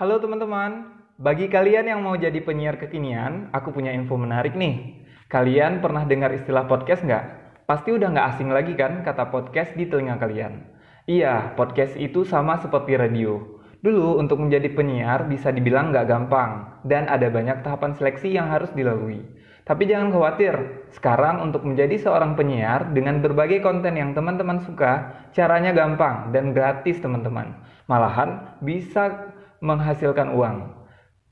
Halo teman-teman, bagi kalian yang mau jadi penyiar kekinian, aku punya info menarik nih. Kalian pernah dengar istilah podcast nggak? Pasti udah nggak asing lagi kan kata podcast di telinga kalian. Iya, podcast itu sama seperti radio. Dulu untuk menjadi penyiar bisa dibilang nggak gampang, dan ada banyak tahapan seleksi yang harus dilalui. Tapi jangan khawatir, sekarang untuk menjadi seorang penyiar dengan berbagai konten yang teman-teman suka, caranya gampang dan gratis teman-teman. Malahan bisa menghasilkan uang.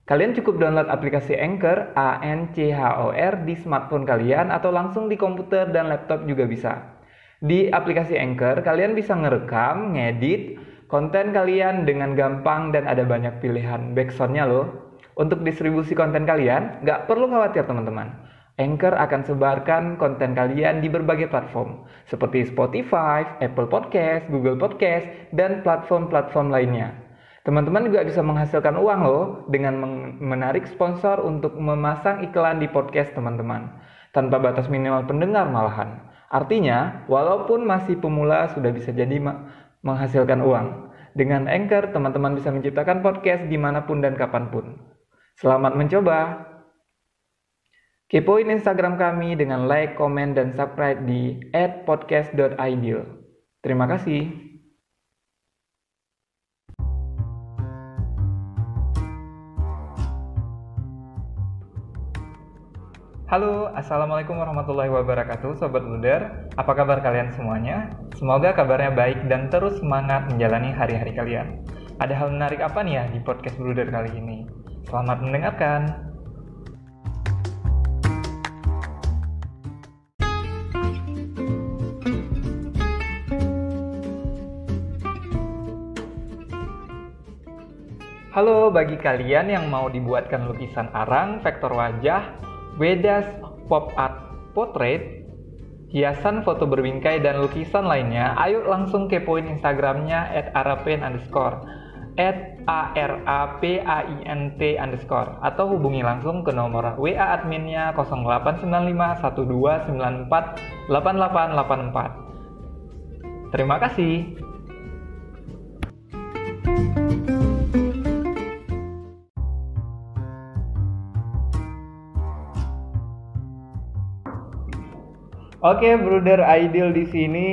Kalian cukup download aplikasi Anchor, Anchor di smartphone kalian atau langsung di komputer dan laptop juga bisa. Di aplikasi Anchor, kalian bisa ngerekam, ngedit konten kalian dengan gampang dan ada banyak pilihan backsound-nya loh. Untuk distribusi konten kalian, nggak perlu khawatir teman-teman. Anchor akan sebarkan konten kalian di berbagai platform, seperti Spotify, Apple Podcast, Google Podcast, dan platform-platform lainnya. Teman-teman juga bisa menghasilkan uang loh dengan menarik sponsor untuk memasang iklan di podcast teman-teman. Tanpa batas minimal pendengar malahan. Artinya, walaupun masih pemula sudah bisa jadi menghasilkan uang. Dengan Anchor, teman-teman bisa menciptakan podcast dimanapun dan kapanpun. Selamat mencoba! Kepoin Instagram kami dengan like, komen, dan subscribe di @podcast.ideal. Terima kasih. Halo, Assalamualaikum warahmatullahi wabarakatuh Sobat Bruder. Apa kabar kalian semuanya? Semoga kabarnya baik dan terus semangat menjalani hari-hari kalian. Ada hal menarik apa nih ya di podcast Bruder kali ini? Selamat mendengarkan. Halo, bagi kalian yang mau dibuatkan lukisan arang, vektor wajah, Wedas pop art portrait, hiasan foto berbingkai, dan lukisan lainnya, ayo langsung kepoin Instagramnya @arapaint_, @arapaint_, atau hubungi langsung ke nomor WA adminnya 089512948884. Terima kasih. Oke, Bruder Ideal di sini.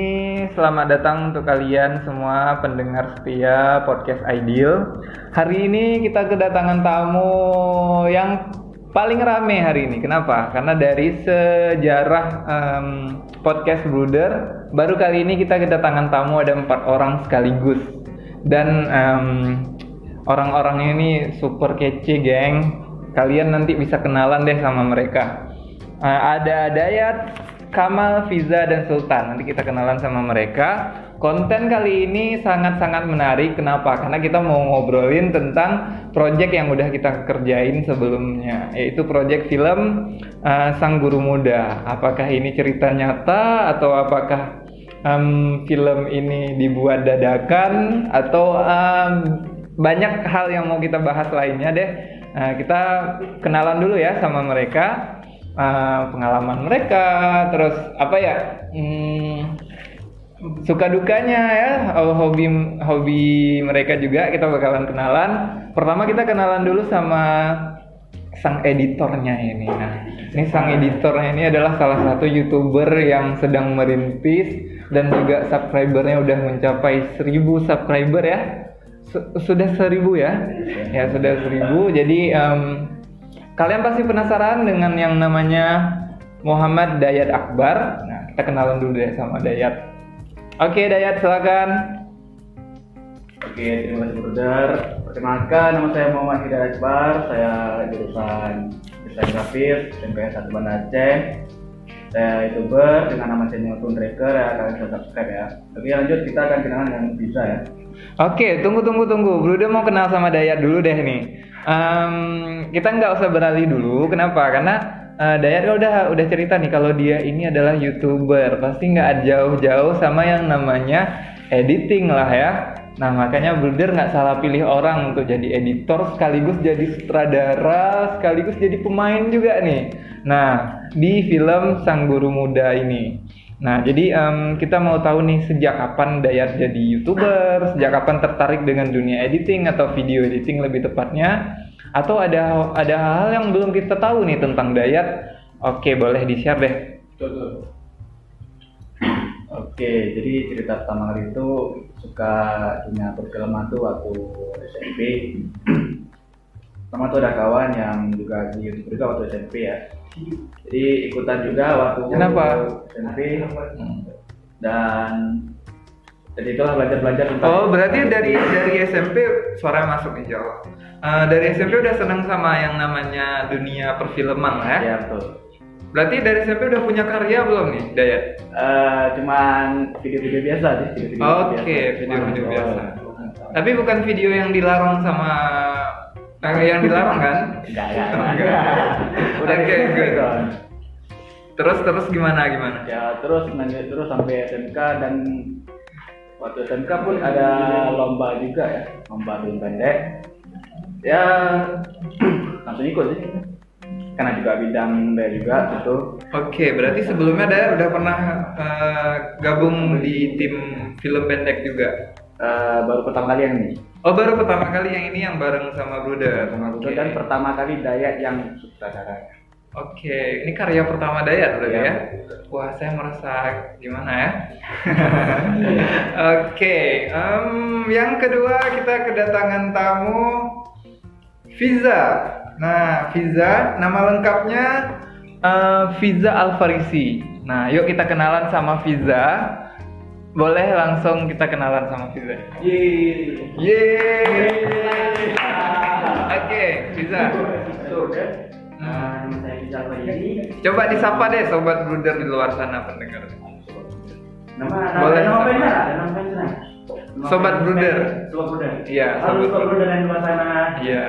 Selamat datang untuk kalian semua pendengar setia podcast Ideal. Hari ini kita kedatangan tamu yang paling rame hari ini. Kenapa? Karena dari sejarah podcast Bruder, baru kali ini kita kedatangan tamu ada 4 orang sekaligus. Dan orang-orang ini super kece, geng. Kalian nanti bisa kenalan deh sama mereka. Ada Dayat, Kamal, Fiza, dan Sultan. Nanti kita kenalan sama mereka. Konten kali ini sangat-sangat menarik. Kenapa? Karena kita mau ngobrolin tentang project yang udah kita kerjain sebelumnya, yaitu project film Sang Guru Muda. Apakah ini cerita nyata atau apakah film ini dibuat dadakan atau banyak hal yang mau kita bahas lainnya deh. Kita kenalan dulu ya sama mereka. Pengalaman mereka, terus apa ya, suka dukanya ya, hobi mereka juga kita bakalan kenalan. Pertama kita kenalan dulu sama sang editornya ini. Nah, ini sang editornya ini adalah salah satu YouTuber yang sedang merintis dan juga subscribernya udah mencapai 1000 subscriber ya. Sudah 1000 ya? Ya, sudah 1000. Jadi kalian pasti penasaran dengan yang namanya Muhammad Dayat Akbar. Nah, kita kenalan dulu deh sama Dayat. Oke, Dayat, silakan. Oke, terima kasih Bruder. Perkenalkan, nama saya Muhammad Dayat Akbar. Saya jurusan desain grafis MPS 1 Banda Aceh. Saya YouTuber dengan nama channel Tune Tracker ya, kalian bisa subscribe ya. Oke, lanjut kita akan kenalan dengan Fiza ya. Oke, tunggu. Bruder mau kenal sama Dayat dulu deh nih. Kita nggak usah beralih dulu. Kenapa? Karena Dayat udah cerita nih kalau dia ini adalah YouTuber. Pasti nggak jauh-jauh sama yang namanya editing lah ya. Nah, makanya Bruder nggak salah pilih orang untuk jadi editor sekaligus jadi sutradara sekaligus jadi pemain juga nih. Nah, di film Sang Guru Muda ini. Nah, jadi kita mau tahu nih sejak kapan Dayat jadi YouTuber, sejak kapan tertarik dengan dunia editing atau video editing lebih tepatnya, atau ada hal yang belum kita tahu nih tentang Dayat. Oke, boleh di-share deh. Betul. Oke, jadi cerita pertama kali itu suka dunia perfilman tuh waktu SMP. Pertama tuh ada kawan yang juga di YouTube juga waktu SMP ya. Jadi ikutan juga waktu Kenapa? SMP dan jadi itulah belajar tentang. Oh, berarti dari SMP suara masuk insya Allah. Dari SMP udah senang sama yang namanya dunia perfilman lah ya? Ya betul. Berarti dari SMP udah punya karya belum nih, Dayat? Cuman video-video biasa sih, Oke, video-video biasa. Tapi bukan video yang dilarang sama yang dilarang kan? Enggak. Udah good. Terus gimana? Ya terus sampai SMK dan waktu SMK pun ada lomba juga ya, lomba film pendek. Ya langsung ikut sih. Karena juga bidang Dayat juga gitu. Oke, berarti sebelumnya Dayat udah pernah gabung di tim film pendek juga? Baru pertama kali yang ini. Oh, baru pertama kali yang ini yang bareng sama Bruder. Dan pertama kali Dayat yang sutradara. Oke, ini karya pertama Dayat berarti Ya. ya? Wah, saya merasa gimana ya? Oke, yang kedua kita kedatangan tamu Fiza. Nah, Fiza, nama lengkapnya Fiza Alfarisi. Nah, yuk kita kenalan sama Fiza. Boleh langsung kita kenalan sama Fiza. Yeay. Oke, Fiza. Saya Fiza Alfarisi. Coba disapa deh sobat Bruder di luar sana pendengar. Boleh. Nama fans. Sobat Bruder. Sobat Bruder. Iya, Halo sobat Sobat Bruder yang di luar sana. Iya.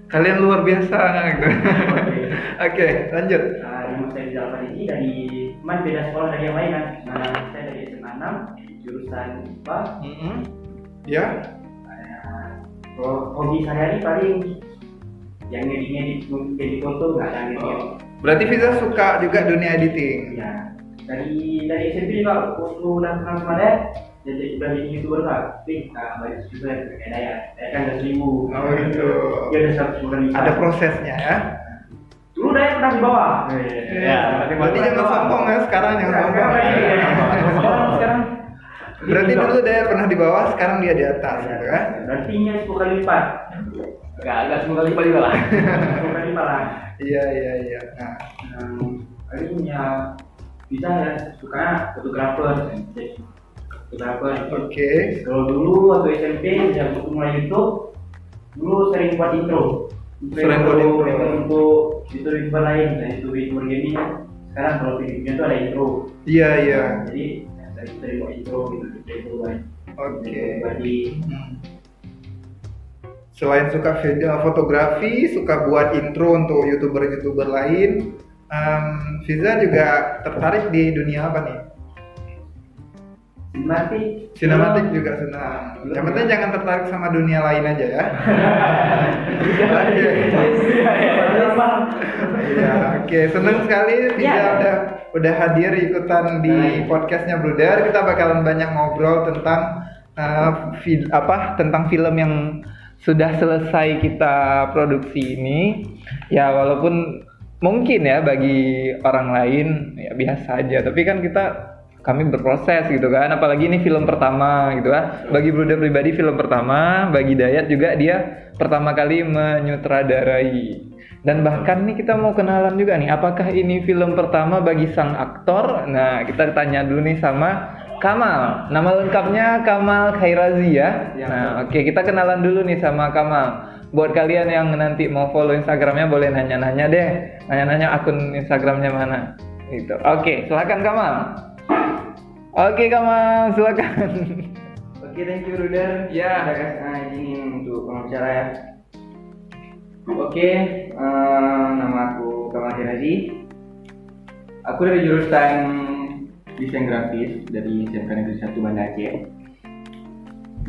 Kalian luar biasa gitu. Oke, lanjut. Nama saya Fiza Alfarisi dari teman beda sekolah dari yang lain kan. Saya dari SMA 6 jurusan IPA. Ya. Hobi sehari-hari paling yang ngedit foto nggak ada ngedit. Berarti Fiza suka juga dunia editing. Ya dari SMP juga waktu udah kenal sama dia jadi udah jadi YouTuber lah. Tapi nggak banyak juga kayak Dayat. Dayat kan udah 1000. Oh gitu. Dia udah 100 bulan. Ada prosesnya ya. Dulu Dayat pernah di bawah. Iya. Berarti jangan sombong ya sekarang jangan sombong. Sekarang Berarti dulu Dayat pernah di bawah, sekarang dia di atas gitu kan? Berartinya 10 kali lipat. Enggak 10 kali lipat juga lah. 10 kali lipat lah. Iya. Nah, Akhirnya bisa ya suka fotografer. oke. Kalau dulu waktu SMP saya mulai YouTube, dulu sering buat intro. Sering buat intro. Untuk YouTuber lain, dan YouTuber gaming. Sekarang kalau videonya tuh ada intro. Iya. Jadi saya sering buat intro gitu lain. Oke. Jadi Selain suka video fotografi, suka buat intro untuk YouTuber lain, Fiza juga tertarik di dunia apa nih? Sinematik juga senang. Yang penting jangan tertarik sama dunia lain aja ya. Oke, senang sekali Fiza udah hadir ikutan di podcastnya Bruder. Kita bakalan banyak ngobrol tentang tentang film yang sudah selesai kita produksi ini. Ya walaupun mungkin ya bagi orang lain ya biasa aja, tapi kan kami berproses gitu kan, apalagi ini film pertama gitu kan. Bagi Bruder pribadi film pertama, bagi Dayat juga dia pertama kali menyutradarai. Dan bahkan nih kita mau kenalan juga nih, apakah ini film pertama bagi sang aktor? Nah, kita tanya dulu nih sama Kamal. Nama lengkapnya Kamal Khairazi ya. Nah, oke, kita kenalan dulu nih sama Kamal. Buat kalian yang nanti mau follow Instagramnya boleh nanya-nanya deh. Nanya-nanya akun Instagramnya mana. Gitu. Oke, silakan Kamal. Oke Kamal, silakan. Oke, thank you Bruder. Ya. Udah kasih izin untuk pembicara ya. Oke, nama aku Kamal Khairazi. Aku dari jurusan desain grafis dari SMK Negeri 1 Banda Aceh.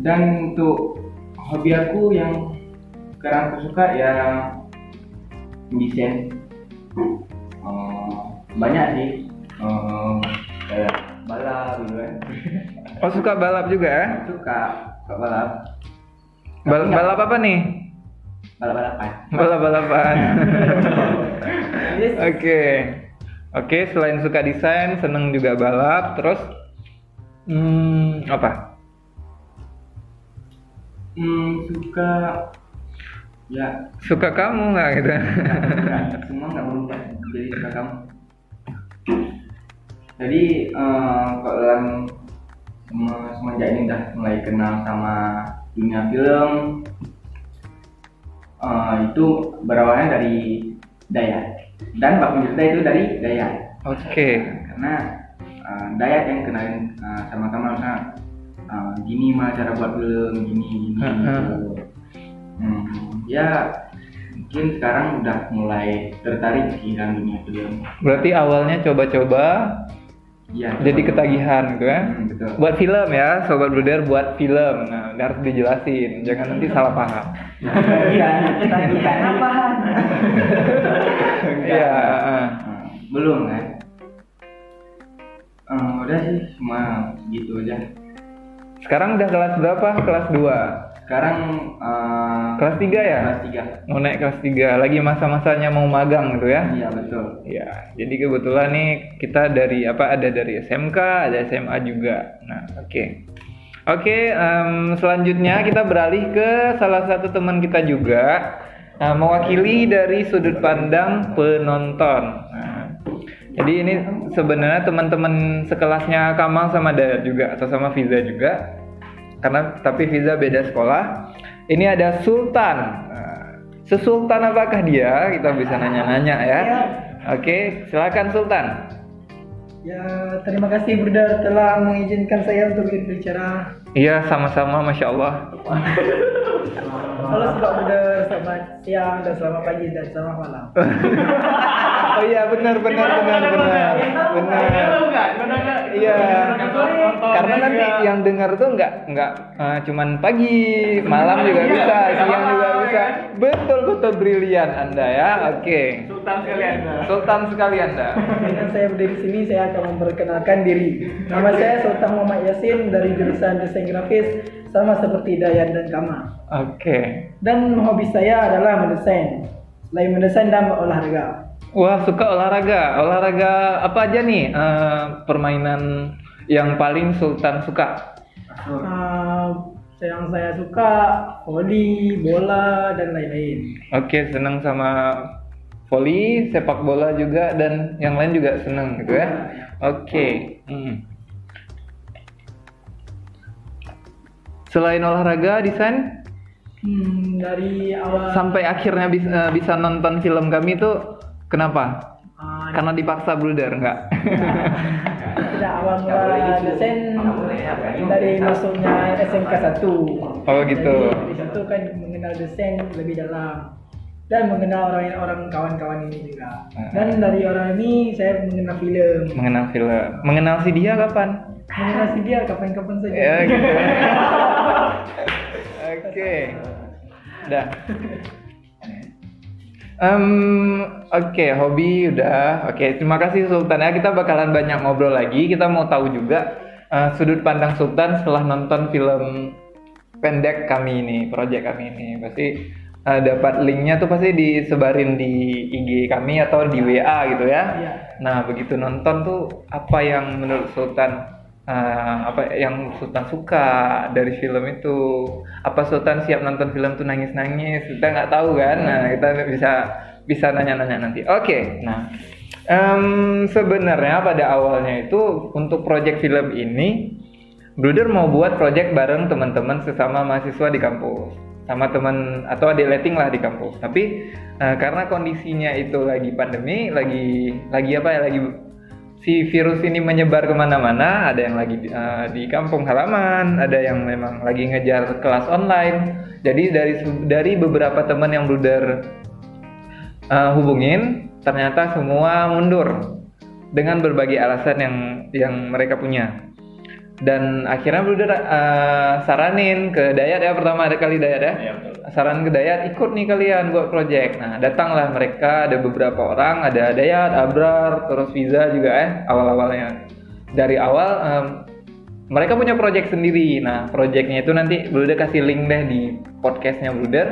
Dan untuk hobi aku yang sekarang aku suka ya mendesain. Banyak sih. balap gitu kan. Oh, suka balap juga ya? Suka balap. Balap apa nih? Balap-balapan. Balap-balapan. Yes. Oke, selain suka desain, seneng juga balap, terus apa? Suka ya. Suka kamu nggak gitu? Enggak, semua nggak berubah jadi suka kamu. Jadi kalau dalam semenjak ini udah mulai kenal sama dunia film, itu berawalnya dari Dayat dan Pak Penjelita itu dari Dayat. Oke. Karena Dayat yang kenalin sama kamu misalnya gini mah cara buat film gini. Gitu. Ya mungkin sekarang udah mulai tertarik di dalam dunia film. Berarti awalnya coba-coba, Ya, jadi ketagihan gitu ya? Betul. Buat film ya, Sobat Bruder, buat film. Nah, ini harus dijelasin, jangan nanti salah paham. Iya, ketagihan apa? Iya. Belum kan? Udah sih, cuma gitu aja. Sekarang udah kelas berapa? Kelas 2? Sekarang Kelas 3 ya? Kelas 3. Mau naik kelas 3, lagi masa-masanya mau magang gitu ya? Iya, betul. Ya, jadi kebetulan nih kita dari ada dari SMK, ada SMA juga. Nah, oke, selanjutnya kita beralih ke salah satu teman kita juga, mewakili dari sudut pandang penonton. Nah, jadi ini sebenarnya teman-teman sekelasnya Kamal sama Dayat juga, atau sama Fiza juga. Tapi Fiza beda sekolah. Ini ada Sultan. Sesultan apakah dia? Kita bisa nanya-nanya ya. Oke, silakan Sultan. Ya, terima kasih Bruder telah mengizinkan saya untuk berbicara. Iya, sama-sama, Masya Allah. Halo Sobat Bruder, selamat siang dan selamat pagi dan selamat malam. Oh iya, benar. Iya. Karena nanti yang dengar tuh nggak cuman pagi, malam juga bisa, siang juga bisa. Betul brilian Anda ya. Oke. Sultan sekali Anda. Dengan saya berdiri di sini, saya akan memperkenalkan diri. Nama saya Sultan Muhammad Yasin dari jurusan desain grafis, sama seperti Dayat dan Kamal. Oke. Dan hobi saya adalah mendesain. Selain mendesain dan olahraga. Wah, suka olahraga. Olahraga apa aja nih? Permainan yang paling Sultan suka? Yang saya suka voli, bola, dan lain-lain. Oke, senang sama voli, sepak bola juga, dan yang lain juga senang gitu ya? Oke. Selain olahraga, desain? Dari awal Sampai akhirnya bisa nonton film kami itu kenapa? Karena dipaksa Bruder, enggak? Tidak, awal mula desain dari masuknya SMK 1. Oh gitu. Jadi di situ kan mengenal desain lebih dalam dan mengenal orang kawan-kawan ini juga. Dan dari orang ini saya mengenal film. Mengenal si dia kapan? Mengenal si dia kapan-kapan saja. Ya gitu. Oke. Dah. Oke, hobi udah. Oke, terima kasih Sultan ya. Kita bakalan banyak ngobrol lagi. Kita mau tahu juga sudut pandang Sultan setelah nonton film pendek kami ini, proyek kami ini. Pasti dapat linknya tuh pasti disebarin di IG kami atau di WA gitu ya. Iya. Nah, begitu nonton tuh apa yang menurut Sultan apa yang Sultan suka dari film itu? Apa Sultan siap nonton film tuh nangis-nangis? Kita nggak tahu kan. Nah, kita bisa nanya-nanya nanti. Oke. Nah, sebenarnya pada awalnya itu untuk proyek film ini, Bruder mau buat proyek bareng teman-teman sesama mahasiswa di kampus, sama teman atau adik letting lah di kampus. Tapi karena kondisinya itu lagi pandemi, lagi si virus ini menyebar kemana-mana, ada yang lagi di kampung halaman, ada yang memang lagi ngejar kelas online. Jadi dari beberapa teman yang Bruder hubungin, ternyata semua mundur dengan berbagai alasan yang mereka punya. Dan akhirnya Bruder saranin ke Dayat ya, pertama kali Dayat ya. Iya, betul. Saran ke Dayat, ikut nih kalian buat project. Nah, datanglah mereka, ada beberapa orang, ada Dayat, Abrar, terus Fiza juga awal-awalnya. dari awal mereka punya project sendiri. Nah, projectnya itu nanti Bruder kasih link deh di podcastnya Bruder,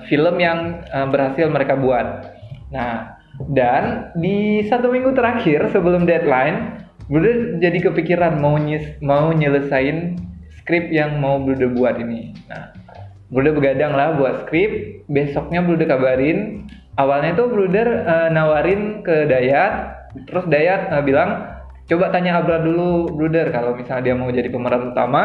film yang berhasil mereka buat. Nah, dan di 1 minggu terakhir sebelum deadline, Bruder jadi kepikiran mau nyelesain skrip yang mau Bruder buat ini. Nah, Bruder begadang lah buat skrip. Besoknya Bruder kabarin. Awalnya tuh Bruder nawarin ke Dayat, terus Dayat bilang, coba tanya Abrar dulu Bruder, kalau misalnya dia mau jadi pemeran utama,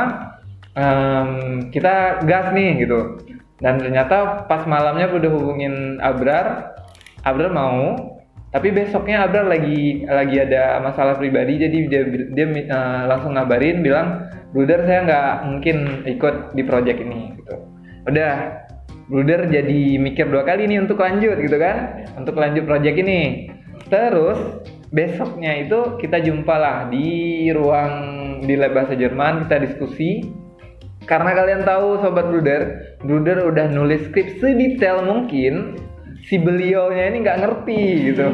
kita gas nih gitu. Dan ternyata pas malamnya Bruder hubungin Abrar mau, tapi besoknya Abrar lagi ada masalah pribadi, jadi dia langsung ngabarin bilang, Bruder saya nggak mungkin ikut di project ini gitu. Udah, Bruder jadi mikir 2 kali nih untuk lanjut gitu kan, untuk lanjut project ini. Terus besoknya itu kita jumpa lah di ruang di lab bahasa Jerman, kita diskusi. Karena kalian tahu sobat Bruder udah nulis skrip sedetail mungkin, si beliaunya ini nggak ngerti gitu.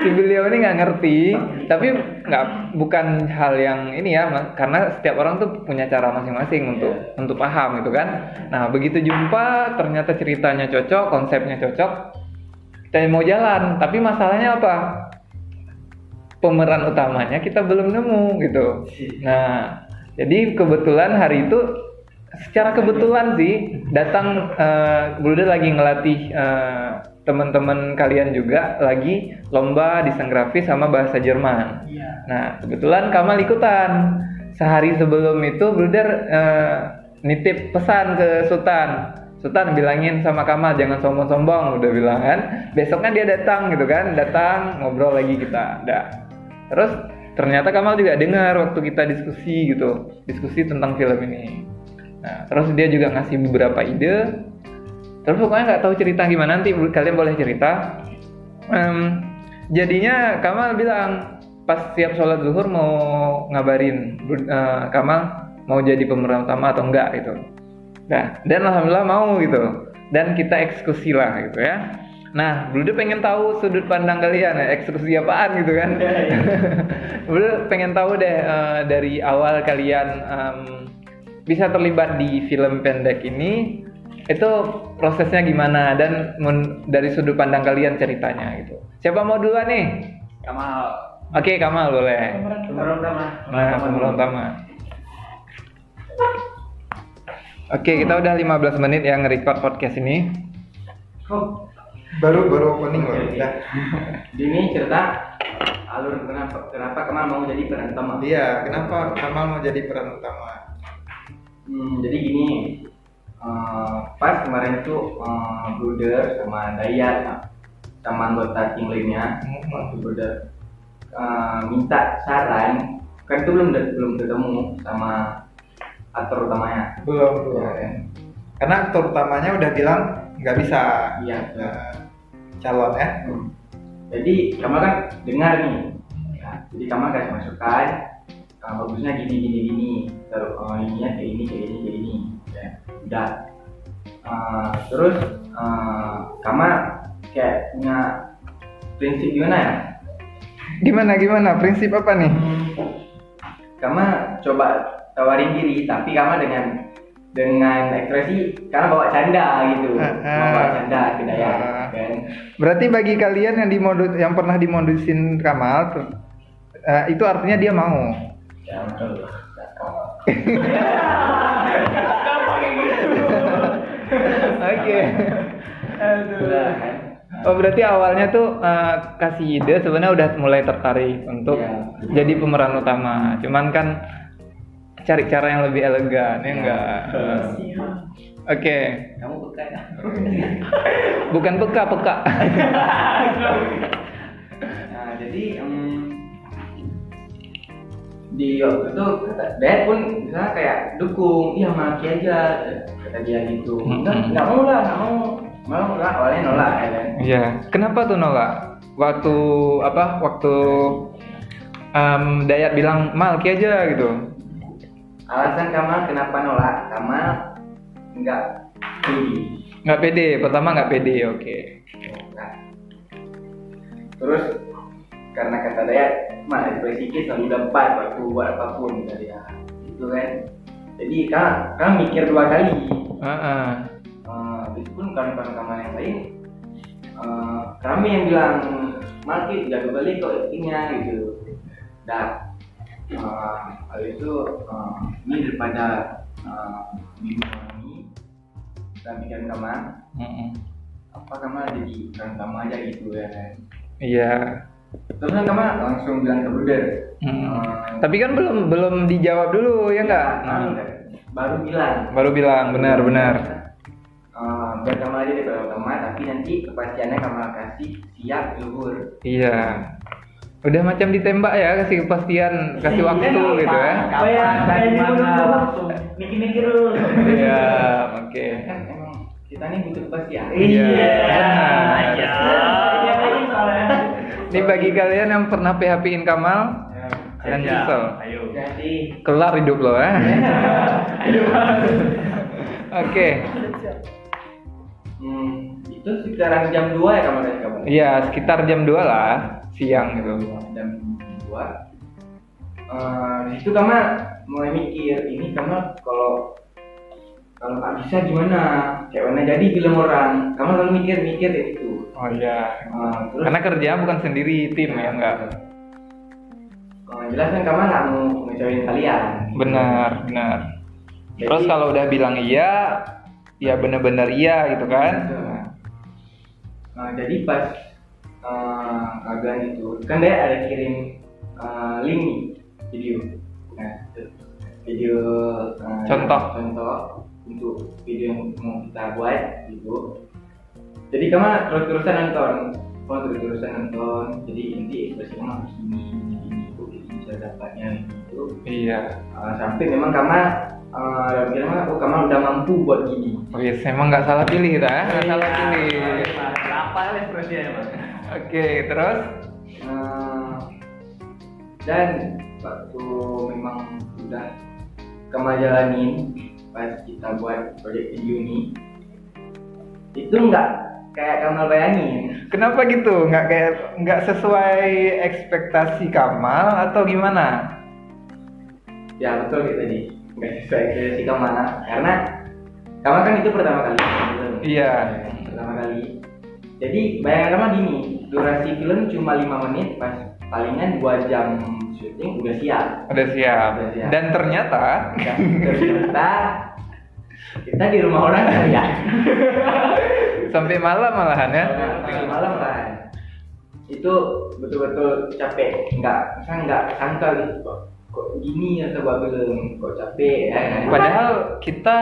Si beliau ini nggak ngerti, tapi bukan hal yang ini ya, karena setiap orang tuh punya cara masing-masing untuk paham gitu kan. Nah, begitu jumpa ternyata ceritanya cocok, konsepnya cocok, kita mau jalan. Tapi masalahnya apa? Pemeran utamanya kita belum nemu gitu. Nah, jadi kebetulan hari itu, secara kebetulan sih, datang Bruder lagi ngelatih teman-teman kalian juga lagi lomba desain grafis sama bahasa Jerman. Nah, kebetulan Kamal ikutan. Sehari sebelum itu Bruder nitip pesan ke Sultan bilangin sama Kamal jangan sombong-sombong, udah bilang kan. Besoknya dia datang gitu kan, ngobrol lagi kita. Terus ternyata Kamal juga dengar waktu kita diskusi tentang film ini. Nah, terus dia juga ngasih beberapa ide. Terus pokoknya nggak tahu cerita gimana, nanti kalian boleh cerita. Jadinya Kamal bilang pas siap sholat zuhur mau ngabarin Kamal mau jadi pemeran utama atau enggak gitu. Nah, dan alhamdulillah mau gitu. Dan kita eksekusi lah gitu ya. Nah, Bruder pengen tahu sudut pandang kalian ya, eksekusi apaan gitu kan. Bruder pengen tahu deh dari awal kalian bisa terlibat di film pendek ini, itu prosesnya gimana dan dari sudut pandang kalian ceritanya gitu. Siapa mau duluan nih? Kamal. Oke, Kamal boleh. Pemeran utama. Nah, pemeran utama. Oke, kita udah 15 menit yang nge-record podcast ini. Baru opening loh. Ya. Ini cerita alur kenapa Kamal mau jadi peran utama. Iya, kenapa Kamal mau jadi peran utama? Jadi gini, pas kemarin itu Bruder sama Dayat sama anggota tim lainnya, waktu Bruder minta saran, kan itu belum ketemu sama aktor utamanya. Belum. Ya, kan? Karena aktor utamanya udah bilang nggak bisa. Iya. Calon ya. Jadi Kamal kan dengar nih. Ya, jadi Kamal kasih masukan. Bagusnya gini. Terus ininya kayak ini. Ya, udah. Terus Kamal kayak punya prinsip gimana ya? Gimana? Prinsip apa nih? Kamal coba tawarin diri, tapi Kamal dengan ekspresi karena bawa canda gitu. Bawa canda ke Dayat kan. Berarti bagi kalian yang pernah dimodusin Kamal itu artinya dia mau. Ya betul. Oke. Oh, berarti awalnya tuh kasih ide sebenarnya udah mulai tertarik untuk jadi pemeran utama. Cuman kan cari cara yang lebih elegan, ya enggak? Oke. Kamu peka ya? Bukan peka. Nah, jadi di waktu itu Dayat pun misalnya kayak dukung, iya maki aja kata dia gitu. Nggak mau awalnya nolak ya kan? Iya. Kenapa tuh nolak? Waktu Dayat bilang Malki aja gitu. Alasan Kamal kenapa nolak? Kamal nggak pede. Pertama nggak pede, oke. Nah, terus karena kata dia mah ekspresi kita selalu dapat waktu buat apapun kata dia itu kan. Jadi kan mikir 2 kali. Itu pun kawan-kawan yang lain kami yang bilang Malki jago balik kok actingnya gitu. Dan habis itu ini daripada bingung kita bikin kamar. Apa kamar jadi kamar aja gitu ya kan. Iya. Terus kan kamar langsung bilang ke Bruder. Tapi kan belum dijawab dulu ya enggak? Baru bilang benar. Biar kamar aja daripada kamar, tapi nanti kepastiannya kamar kasih siap luhur. Iya. Udah macam ditembak ya, kasih kepastian, kasih waktu gitu ya. Kapan gimana langsung mikir dulu. Iya, oke. Kan emang kita nih butuh kepastian. Iya. soalnya. Ini bagi kalian yang pernah PHP-in Kamal, jangan nyesel. Ayo. Jadi Kelar hidup lo ya. Oke. Itu sekitaran jam 2 ya kamu dari kamu? Iya, sekitar jam 2 lah, siang gitu. Jam 2. Di situ kamu mulai mikir, ini kamu kalau nggak bisa gimana? Kayak mana jadi film orang? Kamu selalu mikir itu. Oh iya. Terus, Karena kerja bukan sendiri, tim ya enggak. Jelas kan kamu nggak mau ngecewain kalian. Benar. Terus kalau udah bilang iya, ya benar-benar iya gitu kan. Jadi pas agan itu kan dia ada kirim link nih video. Nah, video Contoh untuk video yang mau kita buat gitu. Jadi kamu terus-terusan nonton. Jadi nanti ekspresi kamu harus ini jadi bisa dapatnya gitu. Iya. Sampai memang kamu kamu udah mampu buat gini. Oke, emang nggak salah pilih kita ya, nggak salah pilih. Apa ya ekspresinya emang? Oke, terus dan waktu memang udah kamu jalanin pas kita buat proyek video ini itu nggak kayak kamu bayangin. kenapa gitu? Nggak sesuai ekspektasi Kamal atau gimana? Ya betul gitu tadi nggak sesuai ekspektasi kamu karena kamu kan itu pertama kali film. Iya. Pertama kali. Jadi bayangan kamu gini, durasi film cuma 5 menit, pas palingan 2 jam syuting udah siap. Udah siap. Dan ternyata kita di rumah orang ya. sampai malam malahan ya. Sampai malam kan. Itu betul-betul capek. Nggak sangka gitu kok gini ya coba film, kok capek ya kan. Padahal kita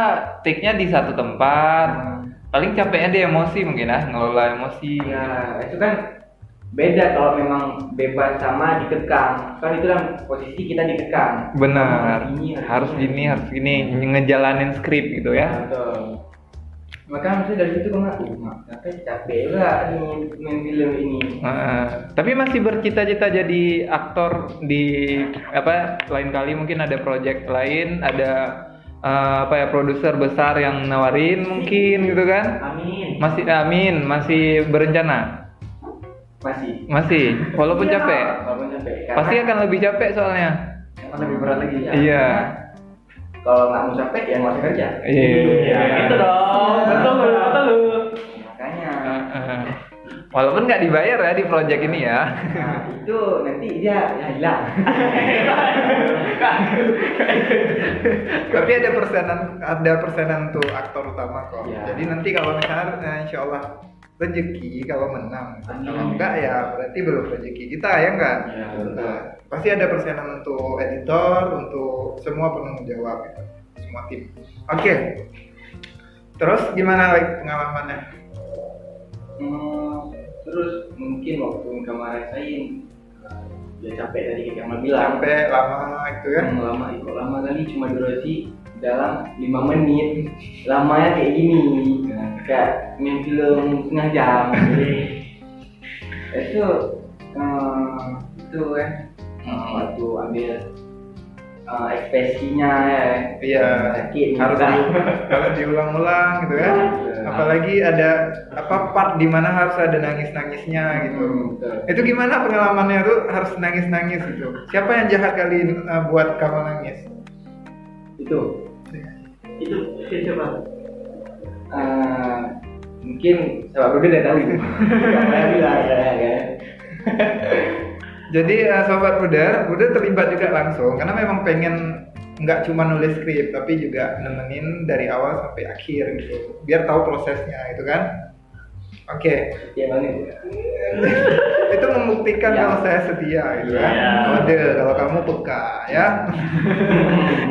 take-nya di satu tempat. Paling capeknya di emosi mungkin ngelola emosi. Ya, itu kan beda kalau memang bebas sama dikekang. Kan itu kan posisi kita dikekang. Benar. Harus gini, ngejalanin skrip gitu ya. Betul. Maka maksudnya dari situ capek lah nih main film ini. Tapi masih bercita-cita jadi aktor di lain kali mungkin ada project lain, ada produser besar yang nawarin mungkin gitu kan? Masih berencana? Masih. Walaupun capek. Pasti akan lebih capek soalnya. Lebih berat lagi ya. Iya. Kalau nggak mau capek ya nggak usah kerja. Iya. Gitu dong. Betul. Makanya. Walaupun nggak dibayar ya di project ini ya. Nah, itu nanti dia hilang. Tapi ada persenan untuk aktor utama kok. Ya. Jadi nanti kalau misalnya insya Allah rezeki kalau menang, kalau enggak ya berarti belum rezeki kita ya enggak? Ya, Nah, pasti ada persenan untuk editor, untuk semua penanggung jawab gitu. Semua tim. Oke. Terus gimana pengalamannya? Terus mungkin waktu kamu rasain ya capek tadi kamu bilang. Sampai lama gitu ya? Lama kali cuma durasi dalam 5 menit. Lamanya kayak gini. Kayak main film setengah jam. Itu kan waktu ambil ekspresinya ya. Iya, Sakit harus juga. harus diulang-ulang gitu kan. Apalagi ada part di mana harus ada nangis-nangisnya gitu. Betul. Itu gimana pengalamannya tuh harus nangis-nangis gitu. Siapa yang jahat kali ini buat kamu nangis? Itu coba. Mungkin Sobat Ruder udah tahu. Saya bilang ya. Jadi Sobat Ruder terlibat juga langsung karena memang pengen nggak cuma nulis skrip tapi juga nemenin dari awal sampai akhir gitu biar tahu prosesnya gitu kan. Oke. Iya banget. Itu membuktikan Ya. kalau saya setia gitu kan. Ya. Kode kalau kamu peka ya.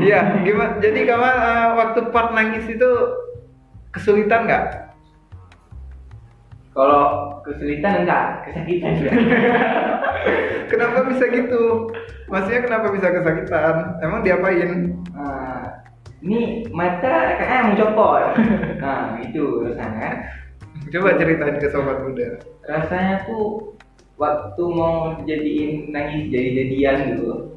Iya, gimana? Jadi kamu waktu part nangis itu kesulitan nggak? Kalau kesulitan enggak, kesakitan juga. Kenapa bisa gitu? Maksudnya kenapa bisa kesakitan? Emang diapain? Ini mata kakaknya mau copot. Nah, itu rasanya. Coba ceritain ke Sobat Ruder. Rasanya tuh waktu mau jadiin nangis jadi-jadian gitu.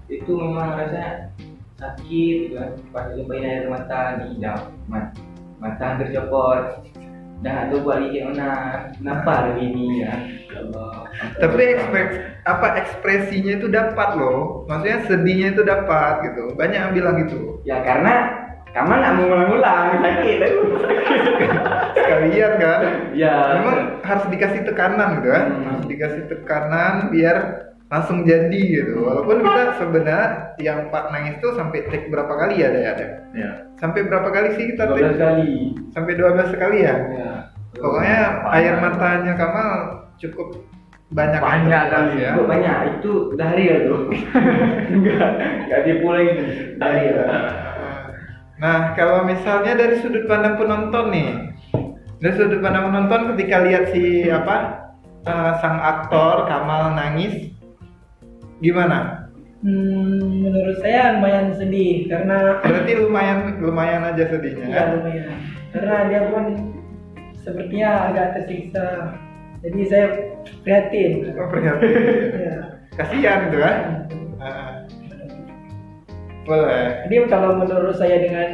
Itu memang rasanya sakit gitu kan. Pas lupain air mata di mata hampir copot. Dah tuh balik ke mana? Kenapa begini ya? Ya Allah. Tapi ekspresinya itu dapat loh. Maksudnya sedihnya itu dapat gitu. Banyak yang bilang gitu. Ya karena kamu nggak mau ngulang-ngulang sakit. Sekalian kan? Ya. Memang harus dikasih tekanan gitu kan? Harus dikasih tekanan biar langsung jadi gitu. Walaupun kita sebenarnya yang part nangis itu sampai take berapa kali ya ada? Ya. Sampai berapa kali sih kita 12 take? kali. Sampai 12 kali ya? Ya. Pokoknya air matanya Kamal cukup banyak Banyak ya. Cukup banyak, itu dari ya tuh. Enggak dipuling dari ya. Nah, kalau misalnya dari sudut pandang penonton nih, dari sudut pandang penonton ketika lihat sang aktor Kamal nangis, gimana? Menurut saya lumayan sedih karena Berarti lumayan aja sedihnya ya kan? lumayan karena dia pun sepertinya agak tersiksa. Jadi saya prihatin. Oh, prihatin. Ya. Kasihan gitu kan? Boleh. Jadi kalau menurut saya dengan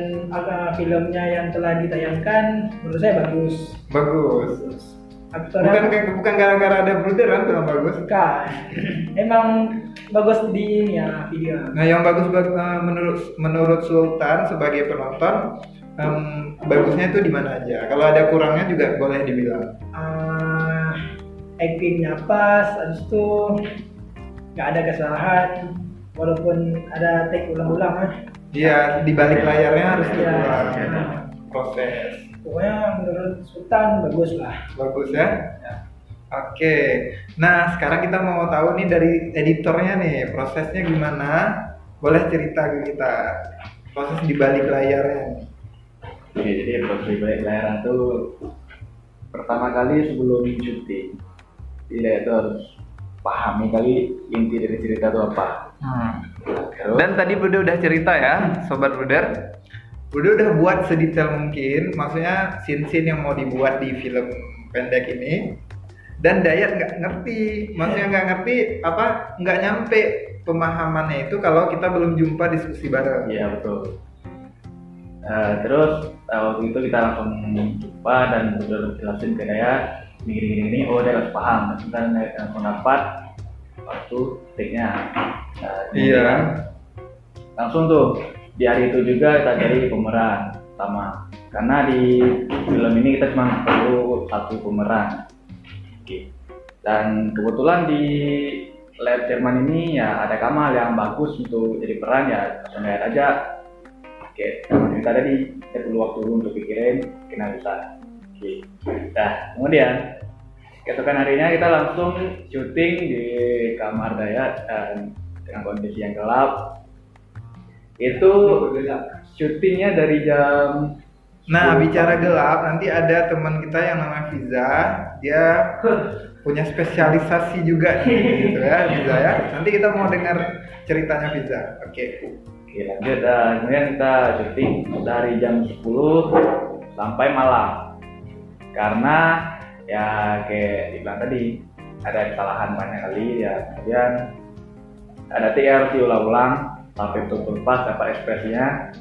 filmnya yang telah ditayangkan, menurut saya bagus. Bagus. Aktornya Bukan gara-gara ada Bruder kan film bagus. bukan. Emang bagus di ini ya video. Nah, yang bagus menurut Sultan sebagai penonton, bagusnya itu di mana aja? Kalau ada kurangnya juga boleh dibilang. Actingnya pas, habis itu nggak ada kesalahan, walaupun ada take ulang-ulang Iya, di balik layarnya harus Iya. diulang Iya. proses. Pokoknya menurut Sultan bagus lah. Bagus ya? Oke. Nah, sekarang kita mau tahu nih dari editornya nih, prosesnya gimana? Boleh cerita ke kita proses di balik layarnya nih. Oke, jadi proses di balik layar itu pertama kali sebelum syuting, tidak itu harus pahami kali inti dari cerita itu apa. Terus, Dan tadi Bude udah cerita ya, Sobat Bruder. Bude udah buat sedetail mungkin, maksudnya scene-scene yang mau dibuat di film pendek ini. Dan Dayat nggak ngerti, maksudnya nggak ngerti nggak nyampe pemahamannya itu kalau kita belum jumpa diskusi bareng. iya betul. Terus waktu itu kita langsung jumpa dan udah jelasin ke dia gini, oh dia harus paham. Dan langsung dapat waktu take-nya. Iya. Langsung tuh di hari itu juga kita cari pemeran pertama, karena di film ini kita cuma perlu satu pemeran. Oke. Dan kebetulan di lab Jerman ini ya ada Kamal yang bagus untuk jadi peran, ya langsung lihat aja. Oke, sama cerita tadi saya perlu waktu dulu untuk pikirin kena bisa. Oke. Nah, kemudian keesokan harinya kita langsung syuting di kamar Dayat dan dengan kondisi yang gelap. Itu syutingnya dari jam Nah, 10 bicara pagi. gelap, nanti ada teman kita yang namanya Fiza, dia punya spesialisasi juga nih, gitu ya, Fiza ya. Nanti kita mau dengar ceritanya Fiza. Oke. Oke, lanjut. Kemudian kita syuting dari jam 10 sampai malam. Karena ya kayak dibilang tadi ada kesalahan banyak kali ya. Kemudian ada TR diulang-ulang sampai betul-betul pas dapat ekspresinya.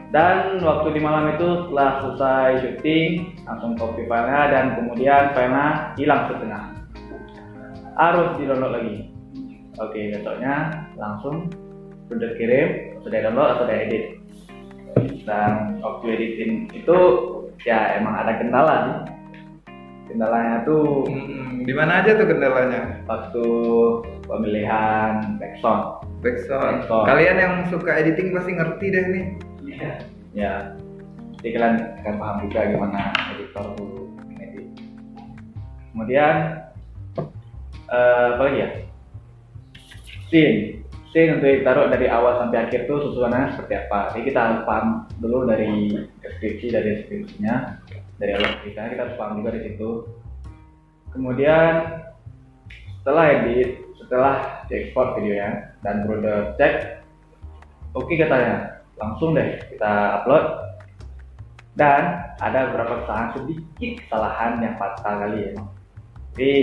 Dan waktu di malam itu setelah selesai syuting langsung copy filenya dan kemudian filenya hilang setengah, harus di-download lagi. Oke, besoknya langsung sudah kirim, sudah download atau sudah edit. Dan waktu editing itu ya emang ada kendala sih. Kendalanya tuh Di mana aja tuh kendalanya? waktu pemilihan backsound. Backsound. Backsound. Kalian yang suka editing pasti ngerti deh nih. Ya, jadi kalian akan paham juga gimana editor dulu edit. Kemudian apa lagi ya? Scene untuk ditaruh dari awal sampai akhir tuh susunannya seperti apa. Jadi kita harus paham dulu dari deskripsinya, dari awal kita harus paham juga di situ. Kemudian setelah edit, setelah diekspor videonya dan Brother cek, oke katanya, langsung deh kita upload. Dan ada beberapa sedikit kesalahan yang fatal kali ya. Jadi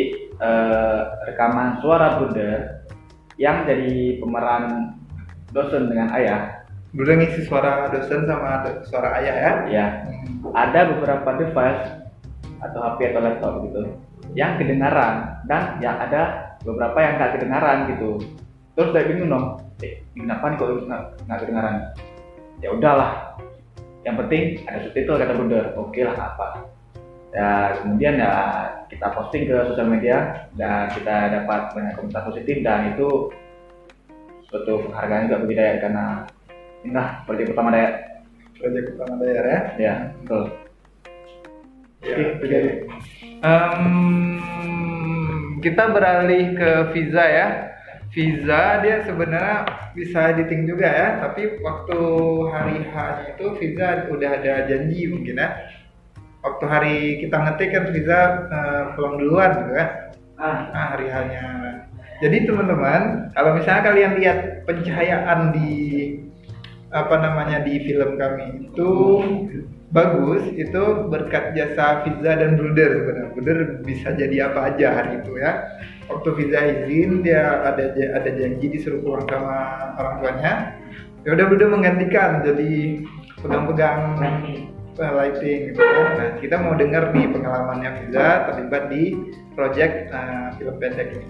rekaman suara Brother yang jadi pemeran dosen dengan ayah. Udah ngisi suara dosen sama suara ayah ya? Ya, ada beberapa device atau HP atau laptop gitu yang kedengaran dan yang ada beberapa yang nggak kedengaran gitu. Terus saya bingung dong, kenapa nih kalau nggak kedengaran? Ya udahlah, yang penting ada subtitle kata Brother, oke lah apa. Ya kemudian ya kita posting ke sosial media dan kita dapat banyak komentar positif dan itu suatu penghargaan juga bagi Dayat karena inilah proyek utama Dayat. Proyek utama Dayat ya? Ya betul. Ya, Oke, jadi kita beralih ke Fiza ya. Fiza dia sebenarnya bisa editing juga ya, tapi waktu hari H-nya itu Fiza udah ada janji mungkin ya. Waktu hari kita ngetik kan Fiza pulang duluan gitu kan. Hari H-nya. Jadi teman-teman, kalau misalnya kalian lihat pencahayaan di di film kami itu bagus, itu berkat jasa Fiza dan Brother sebenarnya. Brother bisa jadi apa aja hari itu ya. Waktu Fiza izin, dia ada janji disuruh pulang sama orang tuanya. Ya udah Brother menggantikan jadi pegang-pegang lighting gitu kan. Nah, kita mau dengar nih pengalamannya Fiza terlibat di project film pendek ini.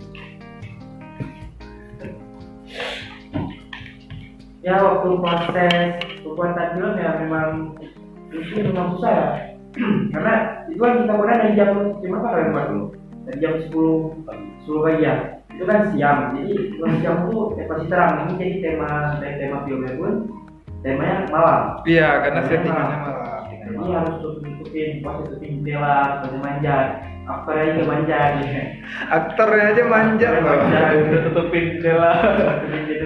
Ya waktu proses pembuatan film ya memang itu memang susah ya. Karena itu kan kita mulai dari jam berapa kalian buat dulu? Dari jam 10 pagi ya. Itu kan siang. Jadi kalau siang itu pasti terang. Ini jadi tema filmnya pun temanya malam. Iya, karena settingannya malam. Jadi harus tutupin jendela, manjat. Aktornya juga manjat. Aktornya aja manja loh. tutupin jendela.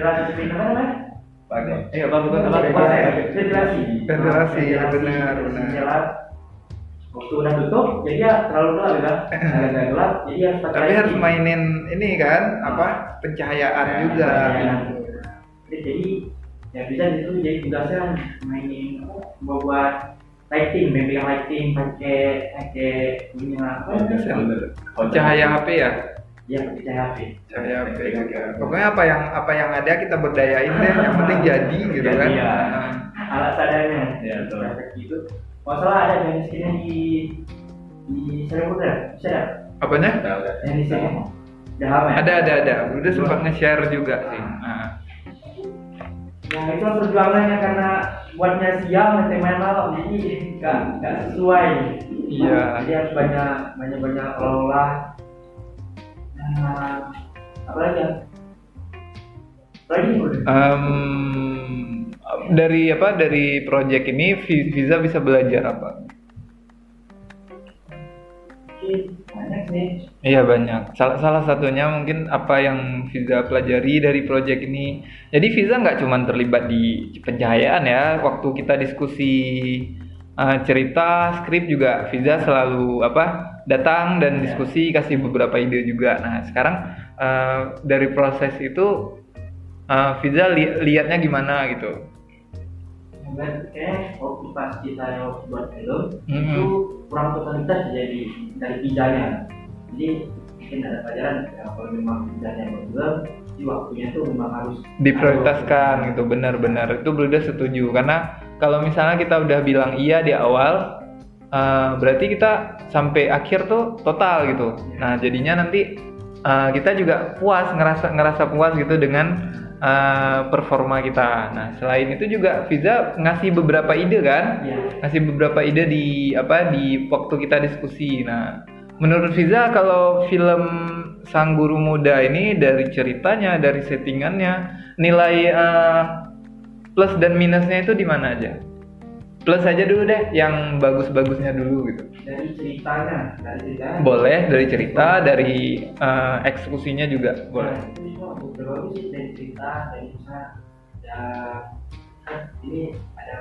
Tutupin apa namanya? Bukan Ventilasi, benar. Waktu udah tutup, jadi ya terlalu gelap ya, agak gelap, jadi ya. Tapi harus mainin ini kan, pencahayaan juga. Jadi ya bisa itu jadi tugasnya mainin buat lighting, membiang lighting pakai punya Cahaya HP ya. Iya, pakai cahaya HP. Pokoknya apa yang ada kita berdayain deh, yang penting jadi gitu kan. Iya. Alat seadanya. Ya, betul. Gitu. Masalah ada yang di sini di Seremut ya? Bisa ada? Apanya? Yang di sini. Udah lama ya? Ada. Udah sempat nge-share juga sih. Nah itu perjuangannya karena buatnya siang temanya malam jadi nggak sesuai. Iya. Jadi harus banyak olah. Apa lagi ya? Dari project ini Fiza bisa belajar apa? Banyak sih. Iya banyak. Salah satunya mungkin apa yang Fiza pelajari dari project ini. Jadi Fiza nggak cuma terlibat di pencahayaan ya. Waktu kita diskusi cerita, skrip juga Fiza selalu datang dan diskusi, kasih beberapa ide juga. Nah sekarang dari proses itu Fiza lihatnya gimana gitu? Kayak waktu pas kita buat film itu kurang totalitas jadi dari Fizanya. Jadi mungkin ada pelajaran kalau memang Fizanya buat film Jadi waktunya tuh memang harus diprioritaskan gitu, benar-benar itu Bluda setuju, karena kalau misalnya kita udah bilang iya di awal, berarti kita sampai akhir tuh total gitu. Nah jadinya nanti kita juga puas, ngerasa puas gitu dengan performa kita. Nah selain itu juga Fiza ngasih beberapa ide kan, ngasih beberapa ide di waktu kita diskusi. Nah menurut Fiza kalau film Sang Guru Muda ini dari ceritanya, dari settingannya, nilai plus dan minusnya itu di mana aja? Plus aja dulu deh, yang bagus-bagusnya dulu gitu. dari ceritanya. Boleh dari cerita, dari eksekusinya juga boleh. Nah, itu semua bagus sih, dari cerita, dari misalnya ada kan ini ada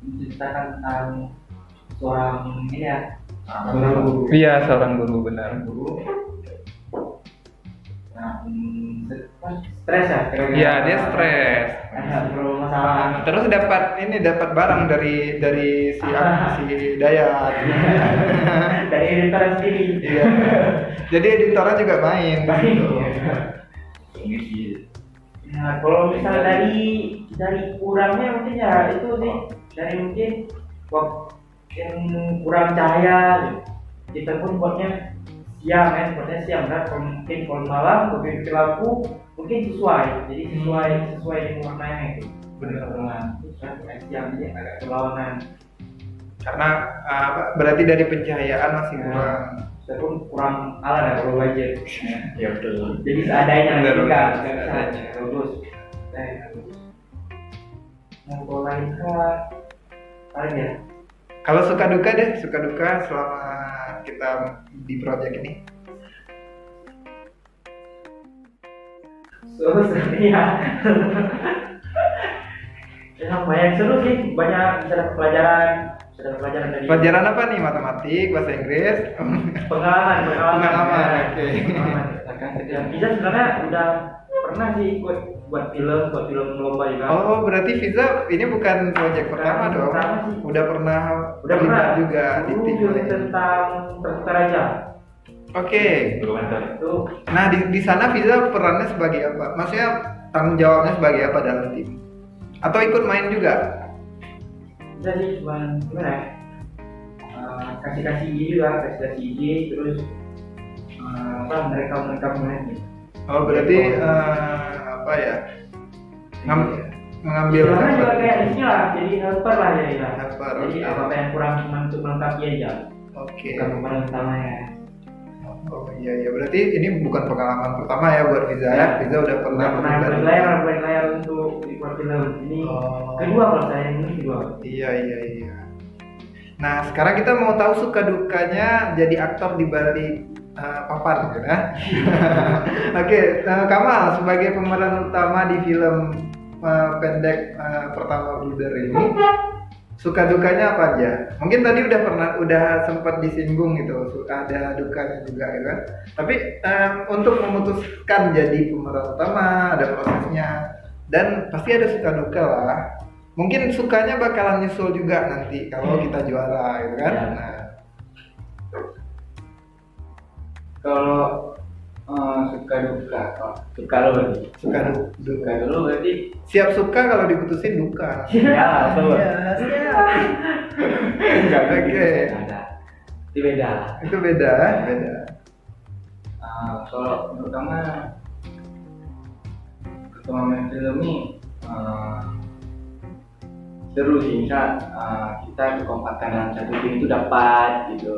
menceritakan tentang seorang ini ya, seorang guru. Iya, seorang guru, benar. Nah, stres ya? Iya, dia stres. Masalah. Terus dapat barang dari si Dayat. Dari editor sendiri. Iya. Jadi editornya juga main. Nah, kalau misalnya dari kurangnya mungkin ya itu sih, dari mungkin yang kurang cahaya gitu. Kita pun buatnya siang kan, kalau malam lebih lampu mungkin sesuai, jadi sesuai dengan warnanya itu. Benar. Siang jadi agak berlawanan. Karena berarti dari pencahayaan masih kurang. Kita pun kurang ala ya kalau budget. Ya betul. Jadi seadanya Benar, juga seadanya. bagus. Nah, kalau lain hal paling ya. Kalau suka duka selama kita di project ini. Seru ya. Yang banyak seru sih, banyak bisa dapat pelajaran dari Pelajaran apa nih? Matematik, bahasa Inggris? pengalaman. Oke. Dan kita sebenarnya udah pernah sih ikut buat film lomba juga. Oh, berarti Fiza ini bukan project pertama dong. Pertama sih. Udah pernah Terlibat juga di dulu tim film lain. tentang Tertukar Raja. Oke. Itu Nah, di sana Fiza perannya sebagai apa? Maksudnya tanggung jawabnya sebagai apa dalam tim? Atau ikut main juga? jadi cuma gimana ya? Kasih ide terus mereka main. Oh, berarti apa ya? Mengambil Karena juga kayak di sini lah, jadi helper lah jadi lah. Helper, Jadi oke. apa yang kurang cuma untuk melengkapi aja, Oke. bukan pemeran utamanya. Oh iya, berarti ini bukan pengalaman pertama ya buat Fiza ya. Fiza udah pernah terlibat. berlayar untuk ikut film ini. Oh. Kedua kalau saya ini kedua. Iya. Nah, sekarang kita mau tahu suka dukanya jadi aktor di balik papan gitu ya. Oke, Kamal sebagai pemeran utama di film pendek pertama Bluder ini, suka dukanya apa aja? Mungkin tadi udah sempat disinggung gitu, ada dukanya juga gitu kan. Tapi untuk memutuskan jadi pemeran utama ada prosesnya dan pasti ada suka duka lah. Mungkin sukanya bakalan nyusul juga nanti kalau kita juara gitu kan. Ya. Nah, Kalau suka duka, suka dulu berarti siap suka kalau diputusin duka. ya betul. Oke. Ada. Itu beda. Itu beda. Kalau pertama main film ini seru sih, misal kita kekompakan dalam satu tim itu dapat gitu.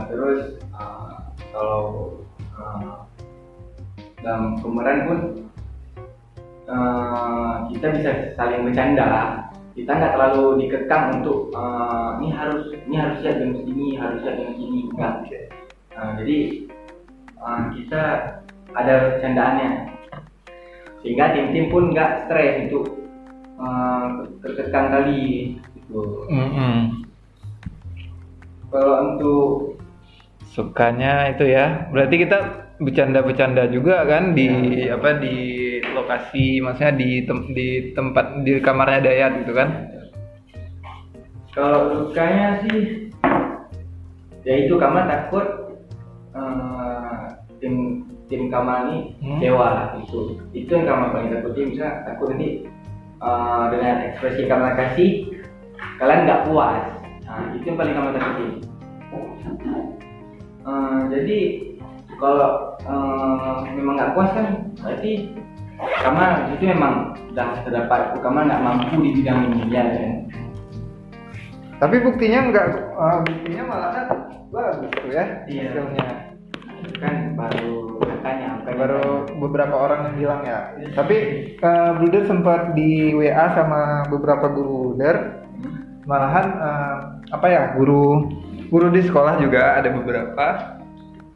Terus kalau dalam pemeran pun kita bisa saling bercanda, kita nggak terlalu dikekang untuk ini harus siap jam segini, harus siap jam segini, enggak. Jadi kita ada bercandaannya sehingga tim pun nggak stres untuk terkekang kali gitu. Kalau untuk Sukanya itu ya, berarti kita bercanda juga kan di di lokasi, maksudnya di tempat di kamarnya Dayat gitu kan. Kalau dukanya sih ya itu, karena takut tim tim Kamal ini kecewa lah itu yang Kamal paling takutin. Misalnya takut nanti dengan ekspresi Kamal kasih kalian nggak puas. Itu yang paling Kamal takutin. Jadi kalau memang nggak puas kan berarti Kamal itu memang sudah terdapat Kamal nggak mampu di bidang ini ya kan. Tapi buktinya buktinya malah bagus tuh ya hasilnya. Kan baru beberapa orang yang bilang ya. Tapi Bruder sempat di WA sama beberapa guru Bruder. Malahan guru di sekolah juga ada beberapa.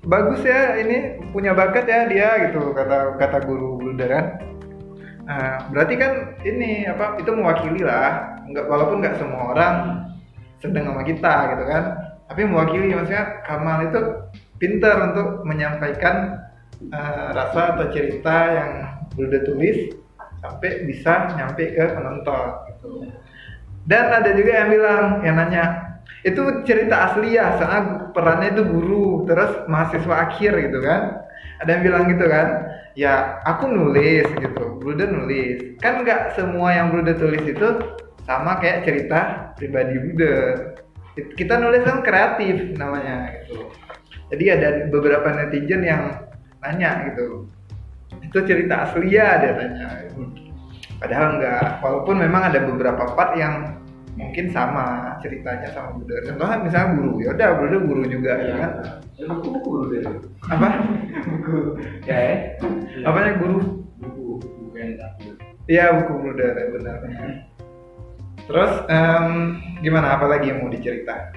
Bagus ya, ini punya bakat ya dia gitu, kata guru Bruder kan. Berarti kan ini itu mewakili lah. Walaupun nggak semua orang sedang sama kita gitu kan, tapi mewakili. Maksudnya Kamal itu pintar untuk menyampaikan rasa atau cerita yang Bruder tulis sampai bisa nyampe ke penonton gitu. Dan ada juga yang nanya, itu cerita asli ya, soalnya perannya itu guru terus mahasiswa akhir gitu kan. Ada yang bilang gitu kan, ya aku nulis gitu, Bruder nulis. Kan nggak semua yang Bruder tulis itu sama kayak cerita pribadi Bruder. Kita nulis kan kreatif namanya gitu. Jadi ada beberapa netizen yang nanya gitu, itu cerita asli ya, dia tanya gitu. Padahal enggak, walaupun memang ada beberapa part yang mungkin sama ceritanya sama Bruder. Contohnya misalnya guru, ya udah Bruder guru juga ya kan. Buku Bruder. Apa? Buku. Ya. Apanya guru? Buku yang Iya, buku Bruder, ya benar. Terus gimana, apa lagi yang mau dicerita?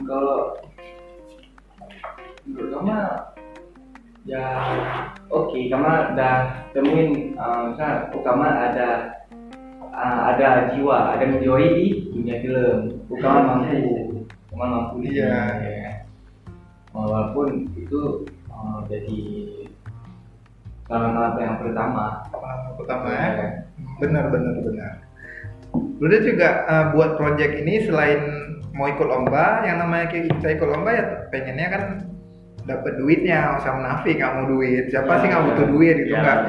Kalau menurut Kamal ya oke, Kamal udah temuin misalnya Kamal ada jiwa, ada menjiwai di dunia film. Kamal mampu Iya. Walaupun itu jadi Kamal yang pertama Ya. Benar. Bruder juga buat project ini selain mau ikut lomba, yang namanya kita ikut lomba ya pengennya kan dapat duitnya, usah munafik, nggak mau duit. Siapa sih nggak butuh duit gitu, nggak?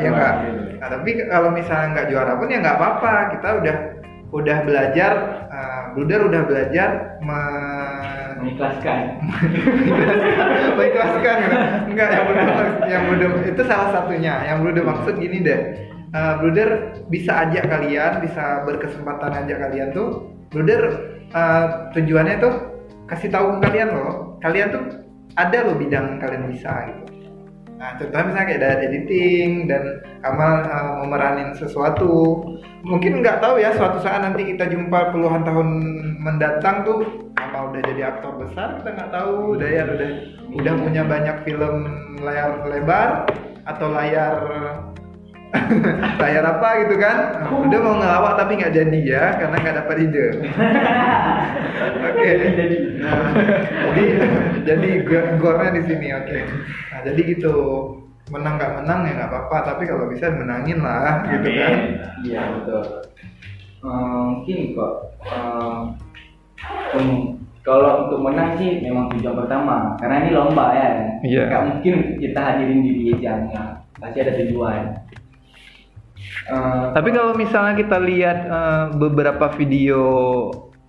Nah, tapi kalau misalnya nggak juara pun ya nggak apa-apa. Kita udah belajar, Bruder udah belajar mengikhlaskan gitu. Enggak, yang Bruder itu salah satunya. Yang Bruder maksud gini deh, Bruder bisa ajak kalian, bisa berkesempatan ajak kalian tuh. Bruder tujuannya tuh kasih tahu ke kalian loh, kalian tuh ada loh bidang kalian bisa gitu. Nah, contohnya misalnya kayak dari editing dan Kamal memeranin sesuatu. Mungkin nggak tahu ya, suatu saat nanti kita jumpa puluhan tahun mendatang tuh Kamal udah jadi aktor besar, kita nggak tahu. Udah punya banyak film layar lebar atau layar apa gitu kan. Udah mau ngelawak tapi nggak jadi ya, karena nggak dapat ide. Oke. Jadi gornya di sini. Oke. Nah, jadi gitu, menang nggak menang ya nggak apa-apa, tapi kalau bisa menangin lah gitu kan. Iya betul. Mungkin kok kalau untuk menang sih memang tujuan pertama, karena ini lomba ya. Iya. Nggak mungkin kita hadirin di ajangnya, pasti ada tujuan. Tapi kalau misalnya kita lihat beberapa video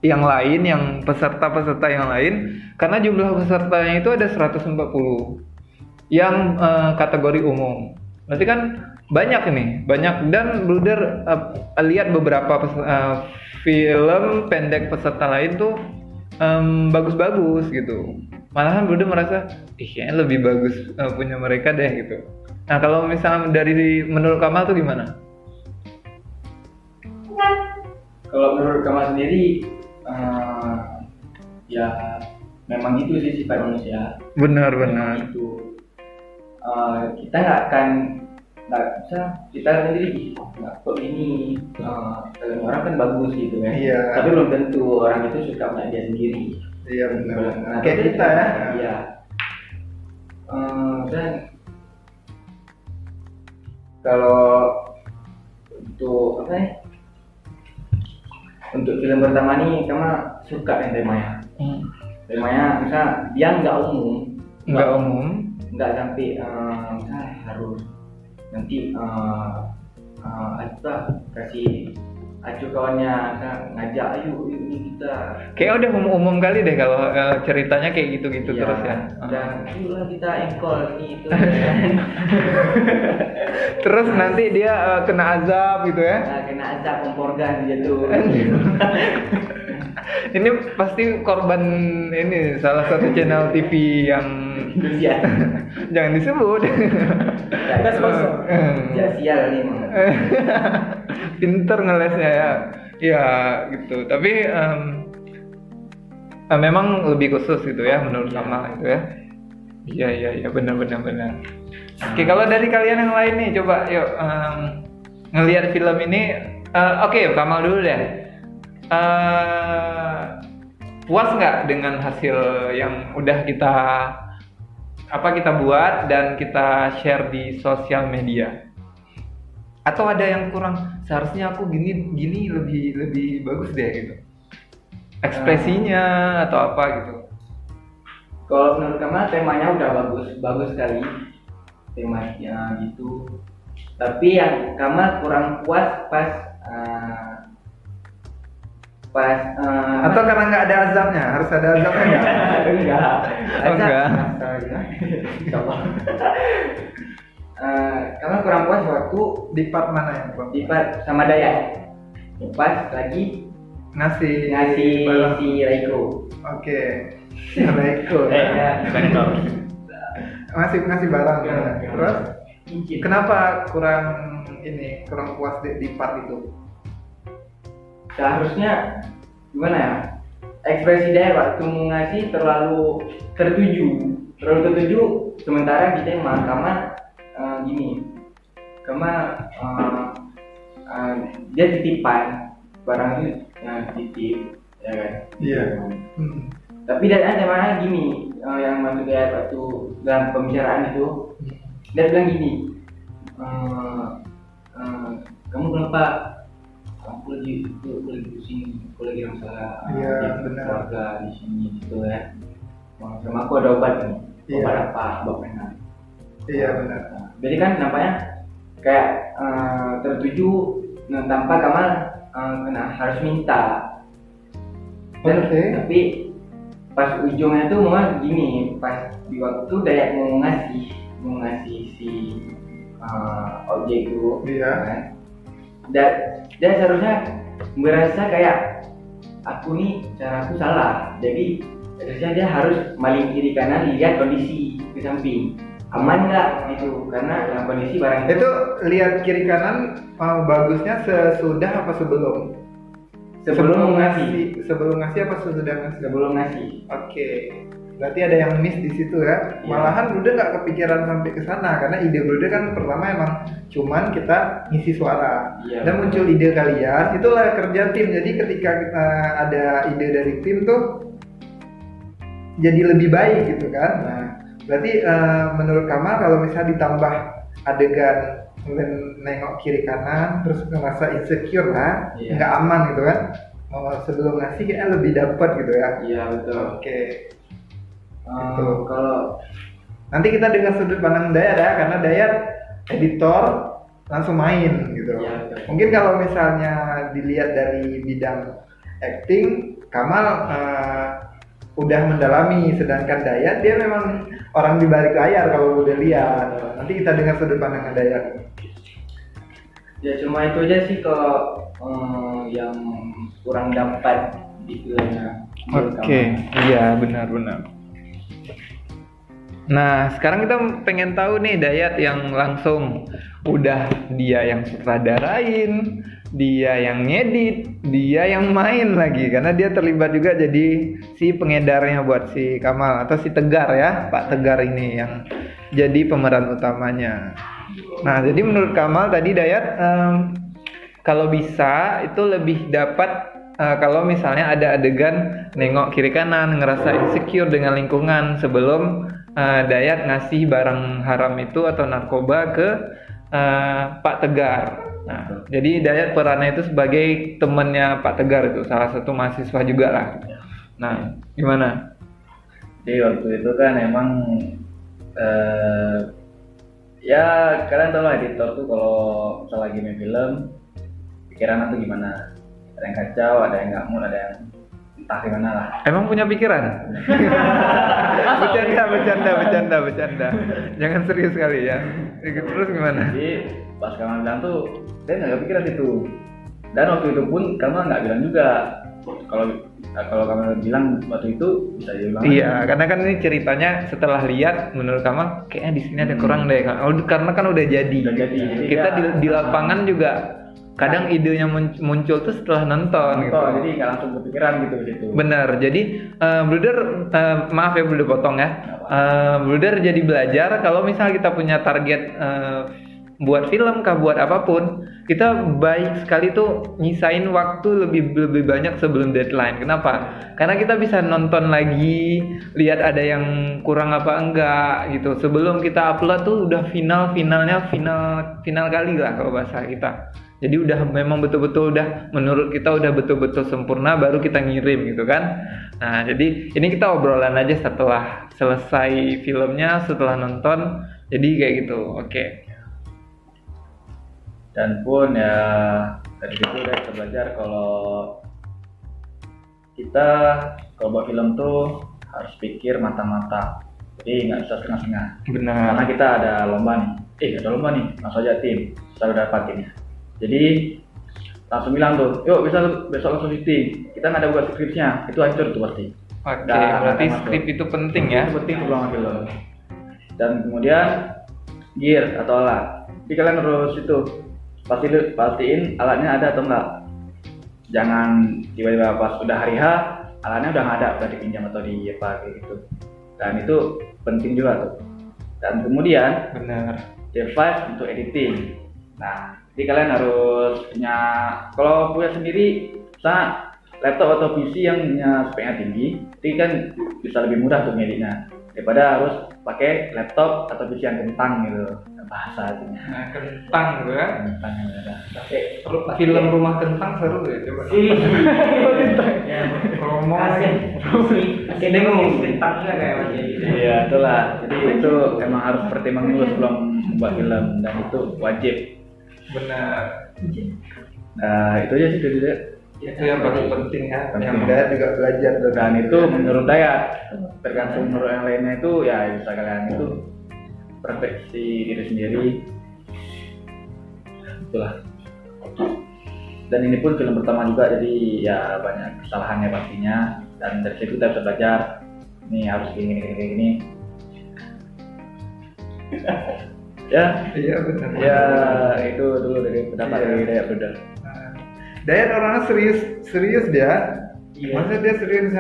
yang lain, yang peserta yang lain, karena jumlah pesertanya itu ada 140 yang kategori umum. Berarti kan banyak dan Bruder lihat beberapa film pendek peserta lain tuh bagus-bagus gitu. Malahan Bruder merasa kayaknya lebih bagus punya mereka deh gitu. Nah, kalau misalnya menurut Kamal tuh gimana? Kalau menurut Kamal sendiri, ya memang itu sih sifat manusia. Benar. Itu kita nggak bisa kita sendiri nggak kok ini orang kan bagus gitu kan. Iya. Tapi belum tentu orang itu suka punya dia sendiri. Iya benar. Nah, Kayak kita ya. Iya. Dan kalau untuk untuk film pertama nih, kamu suka yang temanya. Temanya misalnya dia nggak umum, Nggak umum. Nggak sampai misalnya harus nanti apa kasih acu kawannya ngajak ayo ini kita Kayak udah umum kali deh kalau ceritanya kayak gitu-gitu ya, terus ya. udah ayolah kita engkol ini itu Terus nanti dia kena azab gitu ya. nah, kena azab komporgan dia tuh Ini pasti korban ini salah satu channel TV yang Indonesia jangan disebut. Kita sponsor. ya sial nih emang. Pinter ngelesnya ya. Ya gitu. Tapi memang lebih khusus gitu ya menurut Kamal itu ya. Iya benar. Oke, kalau dari kalian yang lain nih coba yuk ngelihat film ini. Oke, Kamal dulu deh. Puas nggak dengan hasil yang udah kita buat dan kita share di sosial media? Atau ada yang kurang? Seharusnya aku gini lebih bagus deh gitu. Ekspresinya atau apa gitu. Kalau menurut Kamal temanya udah bagus sekali temanya gitu. Tapi yang Kamal kurang puas pas Atau karena nggak ada azabnya? Harus ada azabnya nggak? enggak. Enggak. Kamal kurang puas waktu Di part mana yang kurang? di part sama Dayat. Pas lagi Ngasih ngasih si Raiko. Oke. Assalamualaikum. Masih ngasih barang. Terus kenapa kurang puas di part itu? Seharusnya gimana ya? Ekspresi dia waktu mau ngasih terlalu tertuju, sementara kita emang gini, dia titipan barang itu titip ya kan. Iya. Tapi dan temanya gini, yang masuk kayak waktu dalam pembicaraan itu dia bilang gini, kamu kenapa? Aku lagi pusing, aku lagi masalah keluarga di sini gitu ya. Sama aku ada obat nih, obat apa? Obat penat. Iya benar. Jadi kan nampaknya kayak tertuju tanpa Kamal harus minta. Dan, tapi pas ujungnya tuh mau gini, pas di waktu Dayak mau ngasih si objek itu, kan? Dan seharusnya merasa kayak aku nih caraku salah, jadi harusnya dia harus maling kiri kanan lihat kondisi ke samping aman nggak gitu, karena dalam kondisi barang itu lihat kiri kanan bagusnya sesudah apa sebelum? Sebelum ngasih apa sesudah ngasih? Sebelum ngasih. Oke. Berarti ada yang miss di situ ya. Malahan Brude nggak kepikiran sampai ke sana karena ide Brude kan pertama emang cuman kita ngisi suara. Dan muncul ide kalian, itulah kerja tim. Jadi ketika kita ada ide dari tim tuh jadi lebih baik gitu kan. Nah, berarti menurut Kamal kalau misalnya ditambah adegan nengok kiri kanan terus ngerasa insecure lah, nggak aman gitu kan. Sebelum ngasih kayaknya lebih dapat gitu ya. Iya betul. Oke. Kalau nanti kita dengar sudut pandang Dayat ya, karena Dayat editor langsung main gitu. Ya, mungkin kalau misalnya dilihat dari bidang acting, Kamal udah mendalami, sedangkan Dayat dia memang orang di balik layar kalau udah lihat. Nanti kita dengar sudut pandang Dayat. Ya cuma itu aja sih kalau yang kurang dapat di filmnya. Oke, iya benar. Nah, sekarang kita pengen tahu nih Dayat yang langsung udah dia yang sutradarain, dia yang ngedit, dia yang main lagi karena dia terlibat juga jadi si pengedarnya buat si Kamal atau si Tegar ya, Pak Tegar ini yang jadi pemeran utamanya. Nah, jadi menurut Kamal tadi Dayat kalau bisa itu lebih dapat kalau misalnya ada adegan nengok kiri kanan, ngerasa insecure dengan lingkungan sebelum Dayat ngasih barang haram itu atau narkoba ke Pak Tegar. Nah, jadi Dayat perannya itu sebagai temannya Pak Tegar itu, salah satu mahasiswa juga lah. Nah, gimana? Jadi waktu itu kan emang ya kalian tau lah editor tuh kalau misal lagi main film pikiran tuh gimana, ada yang kacau, ada yang nggak mood, ada yang entah gimana lah. Emang punya pikiran? Bercanda. Jangan serius kali ya. Terus gimana? Jadi pas kamu bilang tuh saya nggak kepikiran itu, dan waktu itu pun kamu nggak bilang juga kalau kamu bilang waktu itu bisa dibilang. Iya, karena kan ini ceritanya setelah lihat menurut kamu kayaknya di sini ada kurang deh. Karena kan udah jadi. Jadi Kita ya, di lapangan juga kadang idenya muncul tuh setelah nonton gitu. jadi nggak langsung kepikiran gitu gitu. Benar. Jadi Bruder, maaf ya Bruder potong ya. Bruder jadi belajar kalau misalnya kita punya target buat film kah buat apapun, kita baik sekali tuh nyisain waktu lebih banyak sebelum deadline. Kenapa? Karena kita bisa nonton lagi, lihat ada yang kurang apa enggak gitu. Sebelum kita upload tuh udah final kali lah kalau bahasa kita. Jadi udah memang betul-betul udah menurut kita udah betul-betul sempurna baru kita ngirim gitu kan. Nah, jadi ini kita obrolan aja setelah selesai filmnya, setelah nonton. Jadi kayak gitu. Oke. Dan pun ya dari situ udah kita belajar kalau kita buat film tuh harus pikir matang-matang, jadi nggak bisa setengah-setengah. Benar. Karena kita ada lomba nih, langsung aja tim kita udah dapat timnya, jadi langsung bilang tuh yuk besok langsung syuting, kita nggak ada buat skripnya, itu hancur tuh pasti. Oke, berarti skrip itu penting ya. Itu penting sebelum film. Dan kemudian gear atau alat, jadi kalian harus itu pastiin alatnya ada atau enggak. Jangan tiba-tiba pas udah hari H alatnya udah nggak ada, udah dipinjam atau di apa kayak gitu. Dan itu penting juga tuh. Dan kemudian Benar. device untuk editing. Nah, jadi kalian harus punya, kalau punya sendiri misalnya laptop atau PC yang punya speknya tinggi, jadi kan bisa lebih mudah tuh ngeditnya daripada harus pakai laptop atau PC yang kentang gitu bahasa artinya. Nah, kentang gitu kan. Kentang yang ada. Film Rumah Kentang seru ya coba. Promo lagi. Ini ngomong tentangnya kayak macam gitu. Iya, itulah. Jadi itu emang harus pertimbangan dulu sebelum membuat film, dan itu wajib. Benar. Nah, itu aja sih dari dia. Itu yang paling penting ya. Penting. Yang Dayat juga belajar tuh. Dan itu menurut Dayat, tergantung menurut yang lainnya itu ya bisa kalian itu perfeksi diri sendiri. Itulah. Dan ini pun film pertama juga, jadi ya banyak kesalahannya pastinya, dan dari situ kita bisa belajar ini harus gini. Ya, Iya benar. ya itu dulu dari pendapat dari Dayat sudah. Dayat orangnya serius dia. Iya. Maksudnya dia serius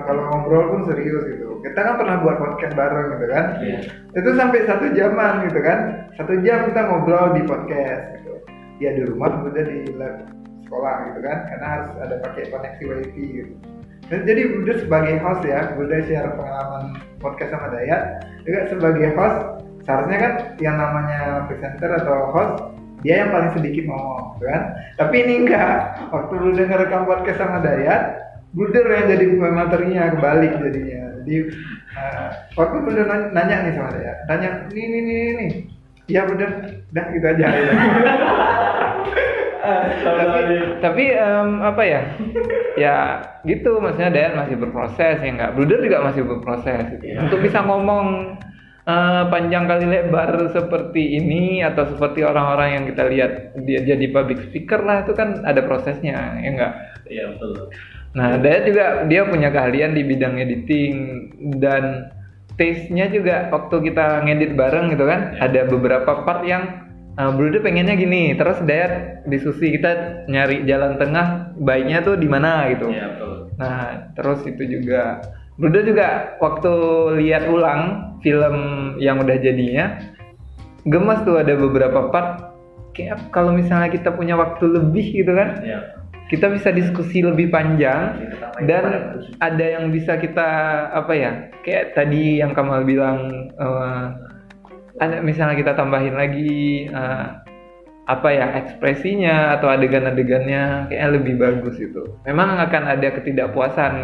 kalau ngobrol pun serius gitu. Kita kan pernah buat podcast bareng gitu kan. Iya. Itu sampai 1 jaman gitu kan. 1 jam kita ngobrol di podcast gitu. Dia di rumah, udah di lab sekolah gitu kan. Karena harus ada pakai koneksi wifi gitu. Jadi udah sebagai host ya, udah share pengalaman podcast sama Dayat. Juga sebagai host, seharusnya kan yang namanya presenter atau host dia yang paling sedikit ngomong, gitu kan? Tapi ini enggak. Waktu Bruder ngerekam podcast sama Dayat, Bruder yang jadi materinya kebalik jadinya. Jadi waktu Bruder nanya nih sama Dayat, tanya ini. Iya Bruder, udah gitu aja. tapi apa ya? Ya gitu, maksudnya Dayat masih berproses ya enggak. Bruder juga masih berproses gitu. Untuk bisa ngomong panjang kali lebar seperti ini atau seperti orang-orang yang kita lihat dia jadi public speaker lah, itu kan ada prosesnya ya enggak? Iya betul. Nah Dayat juga dia punya keahlian di bidang editing, dan taste-nya juga waktu kita ngedit bareng gitu kan, ada beberapa part yang Bruder pengennya gini, terus Dayat diskusi, kita nyari jalan tengah baiknya tuh di mana gitu. Iya betul. Nah terus itu juga Bruder juga waktu lihat ulang film yang udah jadinya, gemes tuh ada beberapa part kayak kalau misalnya kita punya waktu lebih gitu kan, Iya. kita bisa diskusi lebih panjang, Kita tambahin dan pada ada yang bisa kita apa ya, kayak tadi yang Kamal bilang, ada misalnya kita tambahin lagi apa ya, ekspresinya atau adegan-adegannya kayak lebih bagus itu. Memang akan ada ketidakpuasan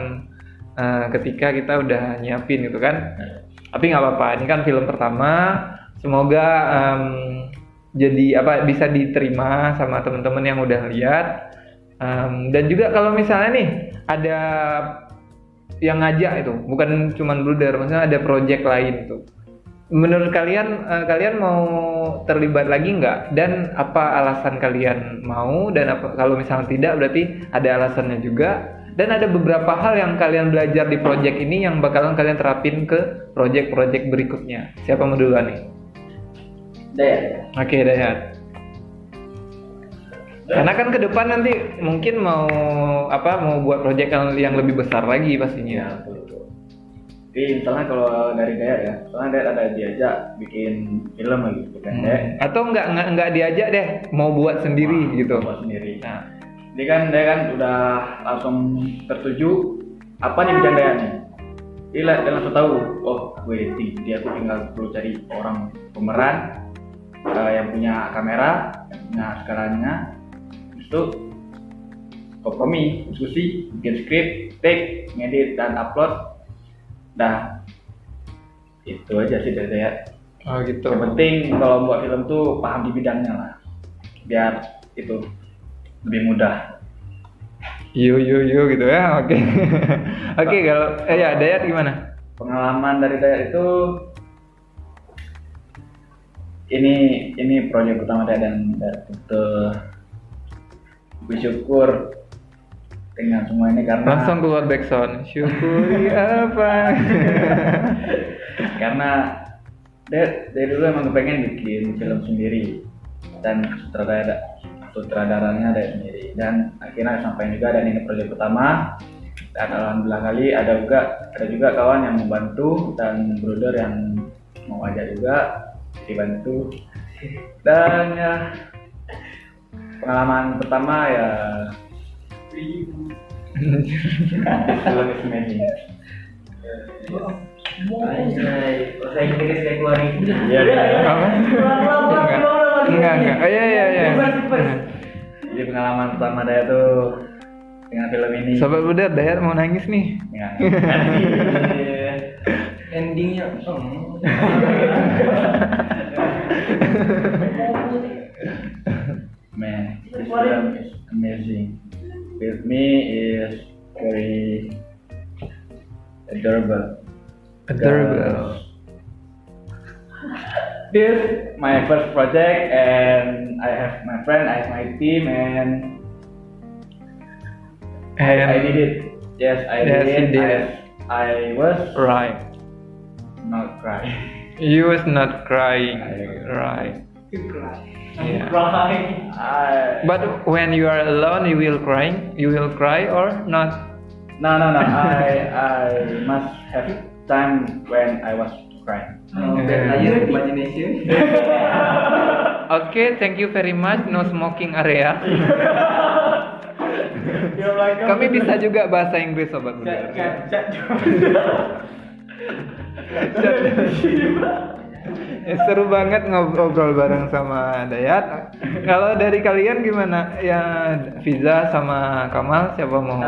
ketika kita udah nyiapin gitu kan. Tapi nggak apa-apa, ini kan film pertama, semoga jadi bisa diterima sama teman-teman yang udah lihat. Dan juga kalau misalnya nih ada yang ngajak itu, bukan cuman Bruder, maksudnya ada project lain itu. Menurut kalian, kalian mau terlibat lagi nggak? Dan apa alasan kalian mau? Dan apa kalau misalnya tidak, berarti ada alasannya juga. Dan ada beberapa hal yang kalian belajar di project ini yang bakalan kalian terapin ke project-project berikutnya. Siapa mau duluan nih? Dayat. Oke, Dayat. Karena kan ke depan nanti mungkin mau buat project yang lebih besar lagi pastinya. Betul. Jadi misalnya kalau dari Dayat ya, soalnya Dayat ada diajak bikin film lagi, pendek. Atau nggak diajak deh, mau buat sendiri gitu. Buat sendiri. Nah, jadi kan Dayat kan udah langsung tertuju apa nih bidang Dayat nih. Dia langsung tahu, dia tuh tinggal perlu cari orang pemeran yang punya kamera, yang punya skalanya, itu kompromi, diskusi, bikin skrip, take, ngedit dan upload. Nah, itu aja sih dari Dayat. Oh gitu. Yang penting kalau buat film tuh paham di bidangnya lah, biar itu lebih mudah. Yo gitu ya. Oke. Oke, kalau ya Dayat gimana? Pengalaman dari Dayat itu ini proyek pertama Dayat dan betul bersyukur dengan semua ini karena Langsung keluar backsound. Syukuri apa? Karena dari dulu emang kepengen bikin film sendiri dan sutradaranya Dayat sendiri, dan akhirnya sampai juga, dan ini proyek pertama. Dan alhamdulillah kali ada juga kawan yang membantu dan brother yang mau ajak juga dibantu. Dan ya pengalaman pertama ya film is amazing. Bahasa Inggris kayak keluarin. Iya. Apa? Enggak. Oh, iya. Jadi pengalaman pertama Dayat tuh dengan film ini. Sobat Bruder, Dayat mau nangis nih. Ya. Endingnya Man, this film is amazing. With me is very adorable. This my first project, and I have my friend, I have my team, and I did it. Yes, I Yes, you did it. did. I was Right. not crying. You was not crying. Right. Yeah. But when you are alone, you will cry or not? No. I must have time when I was crying. Ayo imagination. Okay, thank you very much. No smoking area. Kami bisa juga bahasa Inggris, Sobat Bruder. Seru banget ngobrol bareng sama Dayat. Kalau dari kalian gimana? Ya, Fiza sama Kamal, siapa mau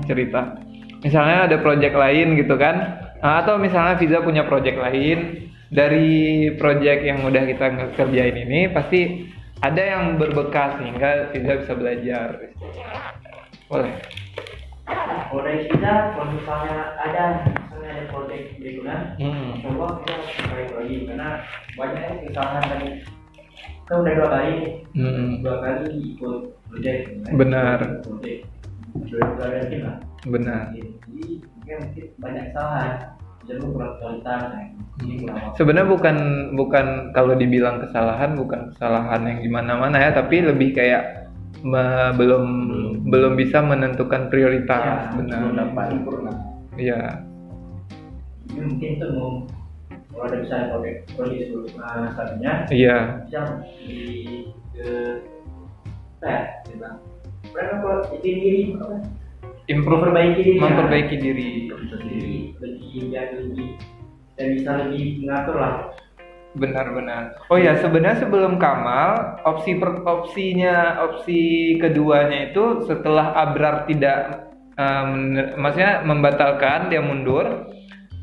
cerita? Misalnya ada project lain gitu kan? Atau misalnya Fiza punya project lain. Dari project yang udah kita kerjain ini pasti ada yang berbekas sehingga Fiza bisa belajar. Boleh. Kalau dari kita, kalau misalnya ada project berikutnya, coba kita balik lagi karena banyak yang kesalahan tadi. Kita udah 2 kali, 2 kali ikut project. Benar. Project. Dua kali lah. Benar. Jadi mungkin banyak kesalahan. Jadi kurang kualitas. Sebenarnya bukan kalau dibilang kesalahan, bukan kesalahan yang gimana-mana ya, tapi lebih kayak belum bisa menentukan prioritas. Ya, benar. Belum dapat sempurna. Iya. Jadi mungkin itu mau kalau ada misalnya project satunya, Iya. bisa di bang. Karena kalau diri apa? Memperbaiki diri. Lebih dan bisa lebih mengatur lah. Benar. Oh ya, sebenarnya sebelum Kamal, opsi keduanya itu setelah Abrar tidak maksudnya membatalkan, dia mundur.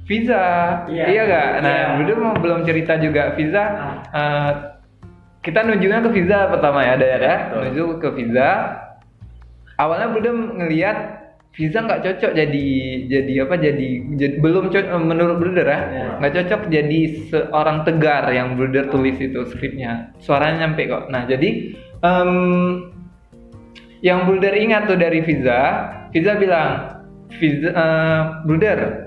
Visa, iya gak? Nah, Bruder belum cerita juga visa. Kita nunjuknya ke visa pertama ya, menuju ke visa. Awalnya Bruder ngelihat visa nggak cocok jadi belum cocok menurut Bruder ya, nggak cocok jadi seorang tegar yang Bruder tulis itu skripnya. Suaranya nyampe kok. Nah, jadi yang Bruder ingat tuh dari visa bilang, Bruder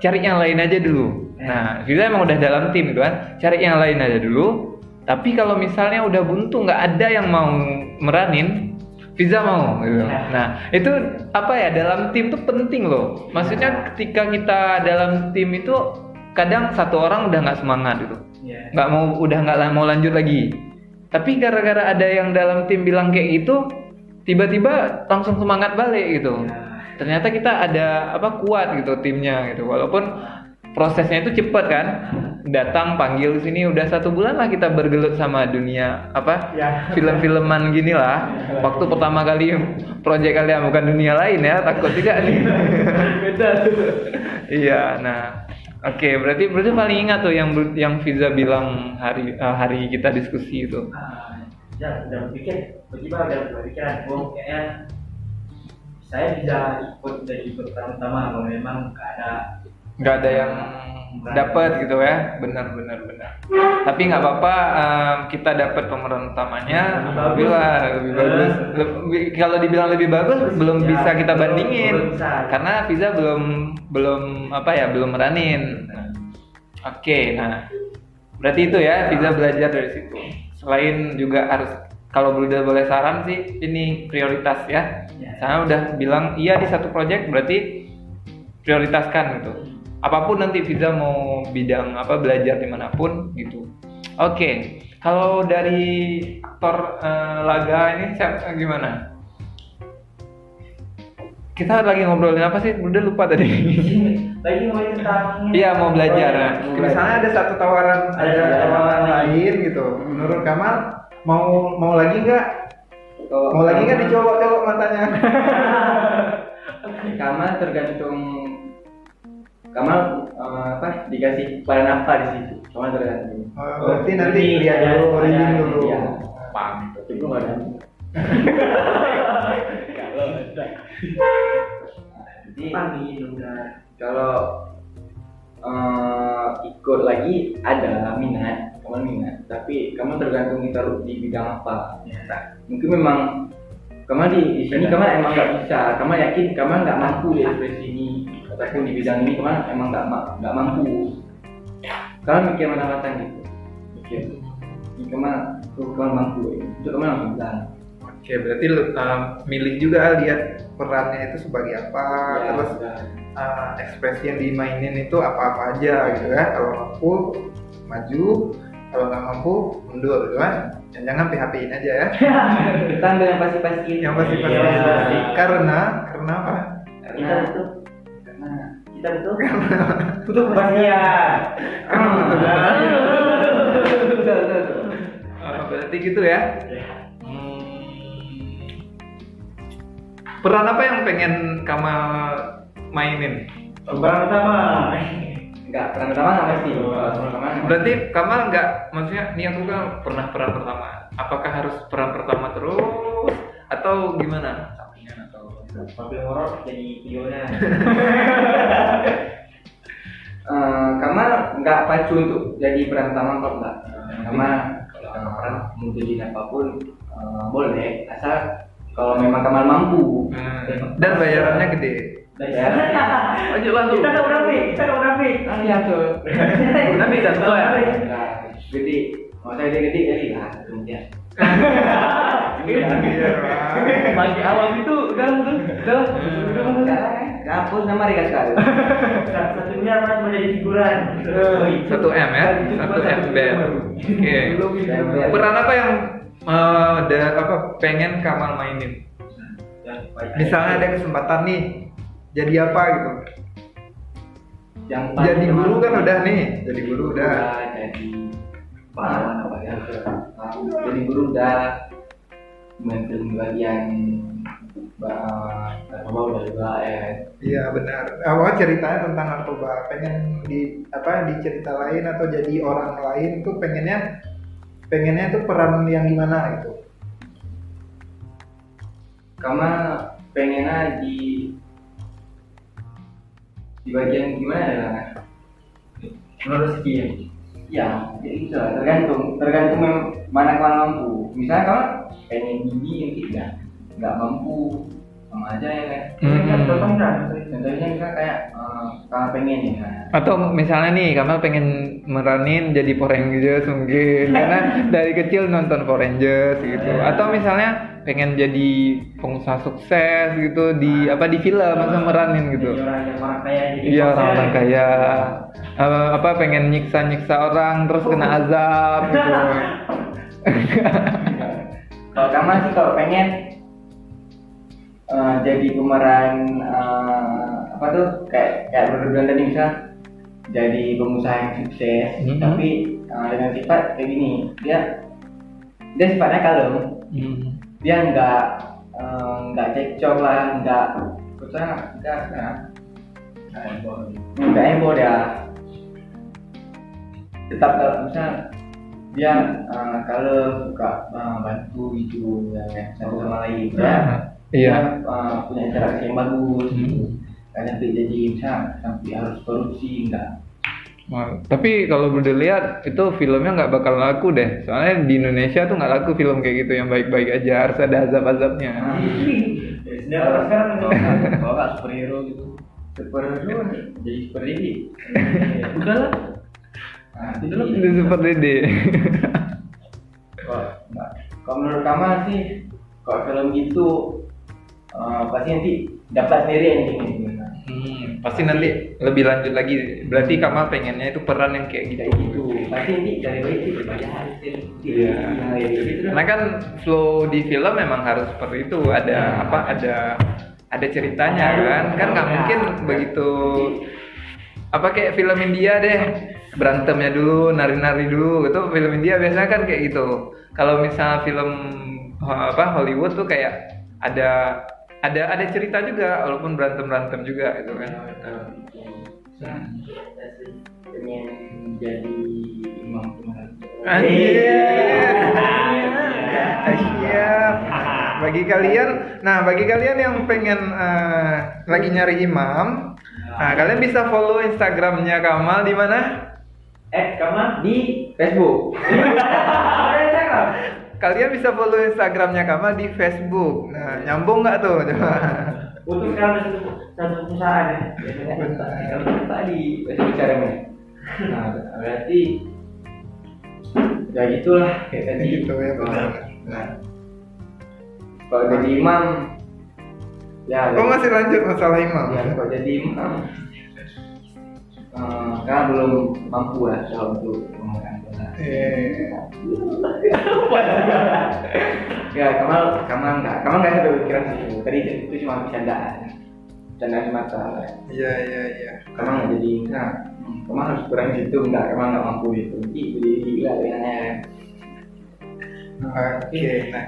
cari yang lain aja dulu. Nah, kita emang udah dalam tim gitu kan, cari yang lain aja dulu. Tapi kalau misalnya udah buntu, nggak ada yang mau meranin, Visa mau gitu. Nah, itu apa ya, dalam tim tuh penting loh. Maksudnya ketika kita dalam tim itu kadang satu orang udah nggak semangat gitu, nggak mau lanjut lagi. Tapi gara-gara ada yang dalam tim bilang kayak gitu, tiba-tiba langsung semangat balik gitu. Ternyata kita ada kuat gitu timnya gitu. Walaupun prosesnya itu cepet kan, datang panggil sini udah 1 bulan lah kita bergelut sama dunia film-filman gini lah. Waktu pertama kali proyek kalian bukan dunia lain ya, takut tidak nih. Beda tuh. Iya, nah oke, berarti paling ingat tuh yang Visa bilang hari kita diskusi itu. Ya udah berpikir, tiba-tiba udah berpikiran, kayaknya saya bisa ikut pertama kalau memang nggak ada yang dapat gitu ya, benar. Tapi nggak apa-apa, kita dapat pemeran utamanya, alhamdulillah lebih bagus. Kalau dibilang lebih bagus belum bisa kita bandingin, karena Visa belum meranin. Oke, nah berarti itu ya, Visa belajar dari situ. Selain juga harus, kalau Bruder boleh saran sih, ini prioritas ya. Saya udah bilang iya di satu project, berarti prioritaskan gitu. Apapun nanti Visa mau bidang belajar dimanapun gitu. Oke, kalau dari aktor laga ini gimana? Kita lagi ngobrolin apa sih? Udah lupa tadi. Lagi ngomongin tentang iya, mau belajar. Misalnya ada satu tawaran lain gitu. Menurut Kamal mau lagi nggak? Mau lagi nggak dicolok-colok matanya? Kamal tergantung. Kamal dikasih peran apa di situ? Kamal tergantung. Berarti nanti lihat dulu, reading dulu. Iya. Paham itu. Itu nggak ada. Kalau ada. Jadi kalau ikut lagi ada minat, Kamal minat. Tapi Kamal tergantung kita di bidang apa. Mungkin memang Kamal di sini Kamal emang nggak bisa. Kamal yakin Kamal nggak mampu di ekspresi ini. Ataupun di bidang ini Kamal emang nggak mampu. Kamal mikir mana matang gitu. Ini Kamal mampu. Itu Kamal langsung bilang. Oke, berarti milih juga lihat perannya itu sebagai apa, terus ekspresi yang dimainin itu apa-apa aja gitu ya. Kalau mampu maju, kalau nggak mampu mundur gitu kan. Jangan PHP-in aja ya. Kita ambil yang pasti-pasti. Yang pasti-pasti. Karena apa? Kita betul butuh kepastian. Berarti gitu ya. Peran apa yang pengen Kamal mainin? Peran utama. Peran utama nggak pasti. Berarti Kamal nggak, maksudnya nih aku kan pernah peran pertama. Apakah harus peran pertama terus atau gimana? Mobil horor jadi videonya. Kamal nggak pacu untuk jadi peran utama kok nggak. Kamal kalau peran mau jadi apapun boleh, asal kalau memang Kamal mampu. Dan bayarannya gede. Lanjut lalu. Kita nggak munafik. Iya tuh. Munafik kan tuh ya. Gede. Mau saya gede kali lah kemudian. Bagi awal itu udah. Hapus nama Rika sekali. Satunya mas menjadi figuran. 1M ya, 1M band. Oke. Peran apa yang pengen Kamal mainin? Misalnya ada kesempatan nih, jadi apa gitu? Jadi guru kan udah nih, jadi guru udah. Jadi pahlawan apa ya? Jadi guru udah main film bagian juga ya. Iya benar. Awal ceritanya tentang narkoba, pengen dicerita lain atau jadi orang lain tuh pengennya tuh peran yang gimana gitu. Kamu pengennya di bagian gimana ya? Menurut rezeki Ya, jadi itu lah, tergantung mana kamu mampu. Misalnya kamu pengen gini nanti nggak mampu sama aja ya kan. Contohnya misalnya kayak kamu pengen ya. Atau misalnya nih, kamu pengen meranin jadi Power Rangers mungkin karena dari kecil nonton Power Rangers gitu. Atau misalnya pengen jadi pengusaha sukses gitu di film atau meranin gitu. orang kaya jadi Iya, bos ya. orang kaya. Pengen nyiksa orang terus kena azab gitu. Kalau kamu sih kalau pengen jadi pemeran kayak berdua tadi misal jadi pengusaha yang sukses, tapi dengan sifat kayak gini, dia sifatnya kalem, dia nggak cekcok lah, nggak heboh dia, tetap misal dia kalem, suka bantu gitu ya satu sama lain ya. Iya. Dia punya interaksi yang bagus gitu. Nggak sampai jadi sampai harus korupsi, enggak. Wah, tapi kalau udah lihat itu filmnya nggak bakal laku deh. Soalnya di Indonesia tuh nggak laku film kayak gitu yang baik-baik aja, harus ada azab-azabnya. Sekarang Kalau nggak superhero gitu, superhero jadi superhero. udah lah. Itu seperti ini. Kalau menurut kamu sih, kalau film gitu pasti nanti dapat sendiri endingnya gimana? Pasti nanti lebih lanjut lagi. Berarti kamu pengennya itu peran yang kayak gitu. Pasti nanti dari baik sih berbayar. Iya. Karena kan flow di film memang harus seperti itu. Ada ceritanya kan nggak mungkin begitu. Kayak film India deh, berantemnya dulu, nari-nari dulu. Itu film India biasanya kan kayak gitu. Kalau misalnya film Hollywood tuh kayak ada cerita juga, walaupun berantem juga gitu kan. Pengen jadi imam pemerintah. Siap. Bagi kalian yang pengen lagi nyari imam, kalian bisa follow Instagramnya Kamal di mana? Kamal Di Facebook. Kalian bisa follow Instagramnya Kamal di Facebook. Nah, nyambung nggak tuh? Coba. untuk sekarang satu perusahaan ya. Tadi bicaranya. Nah, berarti ya gitulah kayak tadi. Gitu ya, benar. Nah, kalau jadi imam, ya. Masih lanjut masalah imam. Ya, kalau jadi imam, kan belum mampu lah kalau untuk memegang bola. Ya, Kamal nggak ada pikiran situ. Tadi itu cuma bercandaan semata. Iya. Kamal nggak jadi, Kamal harus kurang situ, Kamal nggak mampu itu. Jadi gila kayaknya. Oke. Nah,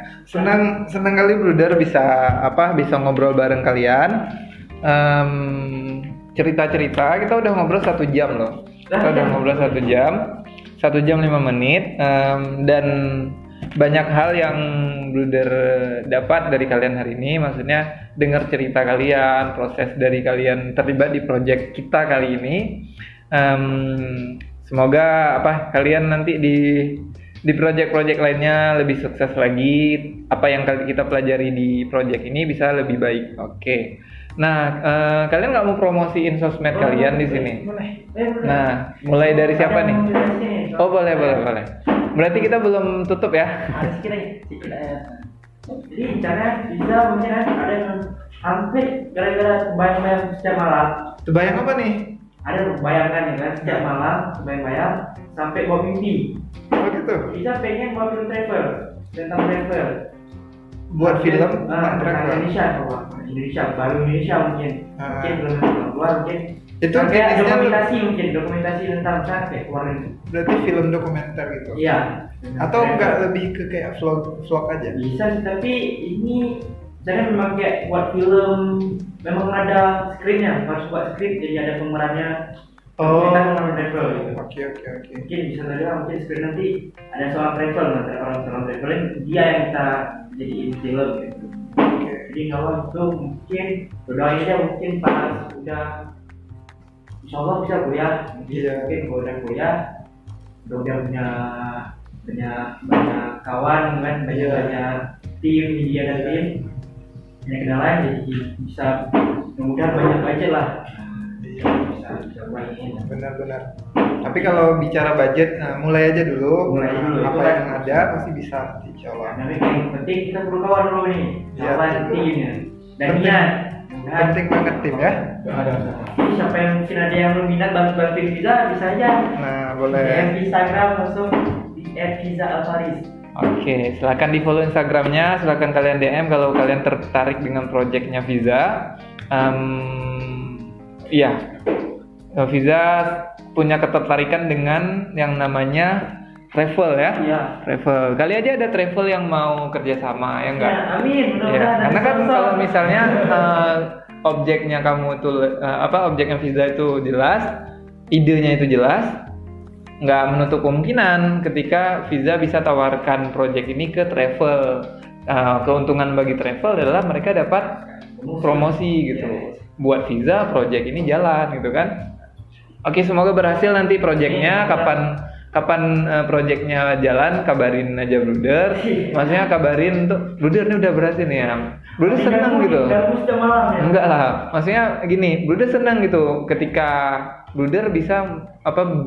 senang kali Bruder bisa ngobrol bareng kalian. Cerita-cerita kita udah ngobrol 1 jam loh. Kita udah ngobrol 1 jam. 1 jam 5 menit, dan banyak hal yang Bruder dapat dari kalian hari ini. Maksudnya dengar cerita kalian, proses dari kalian terlibat di project kita kali ini. Semoga kalian nanti di project-project lainnya lebih sukses lagi. Apa yang kita pelajari di project ini bisa lebih baik. Oke. Nah, kalian nggak mau promosiin sosmed kalian di sini? Nah, mulai dari siapa nih? Oh, boleh. Berarti kita belum tutup ya? Ada sedikit aja. Jadi caranya bisa mungkin ada yang hampir gara-gara bayang-bayang setiap malam. Bayang apa nih? Ada bayangkan ya kan setiap malam bayang-bayang sampai bawa mimpi. Oh gitu. Bisa pengen buat film travel tentang travel. Buat film tentang travel. Indonesia baru Indonesia mungkin belum keluar mungkin. Itu kayak jenisnya dokumentasi tentang sampai keluar negeri. Berarti film dokumenter gitu. Iya. Atau enggak lebih ke kayak vlog aja? Bisa sih, tapi ini misalnya memang kayak buat film, memang ada skripnya, harus buat skrip, jadi ada pemerannya. Oh. Kita mengambil travel gitu. Oke. Mungkin bisa saja mungkin skrip nanti ada soal travel, nanti orang soal travel dia yang kita jadiin film gitu. Jadi kalau itu mungkin berdoain aja mungkin pas udah insya Allah bisa kuliah, mungkin kalau udah kuliah udah banyak kawan kan, banyak tim media dan tim banyak kenalan, jadi bisa mudah banyak budget lah. Bisa main. Benar. Tapi kalau bicara budget, mulai aja dulu. Mulai dulu, Apa itu kan. yang ada pasti bisa nanti, insya Allah. Tapi yang penting kita perlu kawan dulu nih, Iya, kawan betul. timnya dan Penting. niat. Penting banget tim ya. Jadi siapa yang mungkin ada yang berminat bantuin Fiza bisa aja. Nah, DM boleh. di Instagram langsung di @fiza_alfaris. Oke, silakan di follow Instagramnya, silakan kalian DM kalau kalian tertarik dengan projectnya Fiza. Iya, Fiza punya ketertarikan dengan yang namanya travel ya. Iya. Travel. Kali aja ada travel yang mau kerjasama ya enggak? Ya, amin. Ya, Mudah-mudahan. karena kan Sponsor. kalau misalnya objeknya kamu tuh objeknya Fiza itu jelas, idenya itu jelas, nggak menutup kemungkinan ketika Fiza bisa tawarkan project ini ke travel. Keuntungan bagi travel adalah mereka dapat promosi gitu. Buat Fiza project ini jalan gitu kan. Oke, semoga berhasil nanti projectnya. Kapan projectnya jalan, kabarin aja Bruder. Maksudnya kabarin tuh Bruder ini udah berhasil nih ya. Bruder senang gitu. Sudah malam ya. Enggak lah, maksudnya gini, Bruder senang gitu ketika Bruder bisa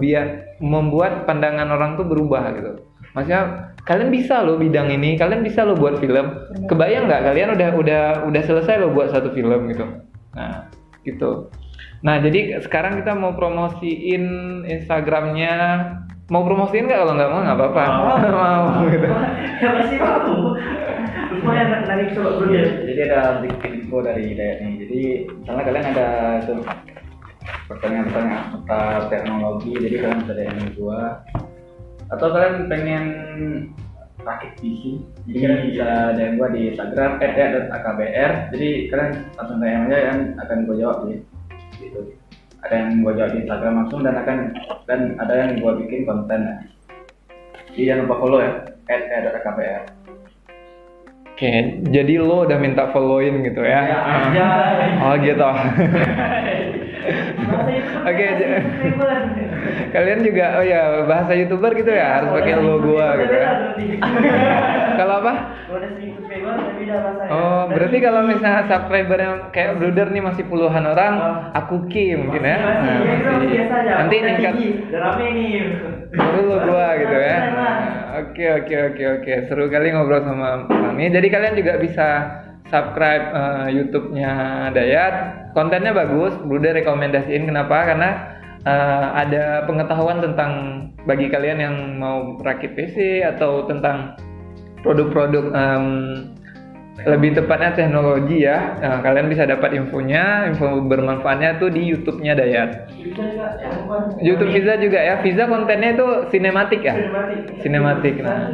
biar membuat pandangan orang tuh berubah gitu. Maksudnya kalian bisa loh bidang ini, kalian bisa loh buat film. Kebayang nggak kalian udah selesai loh buat satu film gitu. Nah, gitu. Nah, jadi sekarang kita mau promosiin Instagramnya. Mau promosiin nggak? Kalau nggak mau nggak apa-apa. Mau gitu. Ya masih mau. Lumayan nanti coba dulu ya. Jadi ada sedikit info dari Dayat nih. Jadi misalnya kalian ada tuh pertanyaan-pertanyaan tentang teknologi, jadi kalian bisa DM gua. Atau kalian pengen rakit PC, jadi kalian bisa DM gua di Instagram @akbr. Jadi kalian langsung DM aja kan, akan gua jawab gitu. Ada yang gua jawab di Instagram langsung dan ada yang gua bikin konten. Jadi jangan lupa follow ya @akbr. Oke, jadi lo udah minta followin gitu ya? Ya. Oh gitu. Oke, kalian juga, oh ya bahasa YouTuber gitu ya, harus pakai lo gua gitu ya. Kalau apa? Kalau ada 1000 subscriber, tapi udah rasanya. Oh, berarti kalau misalnya subscriber yang kayak Bruder nih masih puluhan orang, aku Kim mungkin ya. Nah, masih. Nanti ningkat. Udah rame nih. Baru lo gua gitu ya. Oke. Seru kali ngobrol sama Mami. Jadi kalian juga bisa subscribe YouTube-nya Dayat. Kontennya bagus. Bruder rekomendasiin kenapa? Karena ada pengetahuan tentang bagi kalian yang mau rakit PC atau tentang produk-produk lebih tepatnya teknologi ya. Kalian bisa dapat info bermanfaatnya tuh di YouTube-nya Dayat. YouTube Fiza juga ya. Fiza kontennya itu sinematik ya. Sinematik. Nah,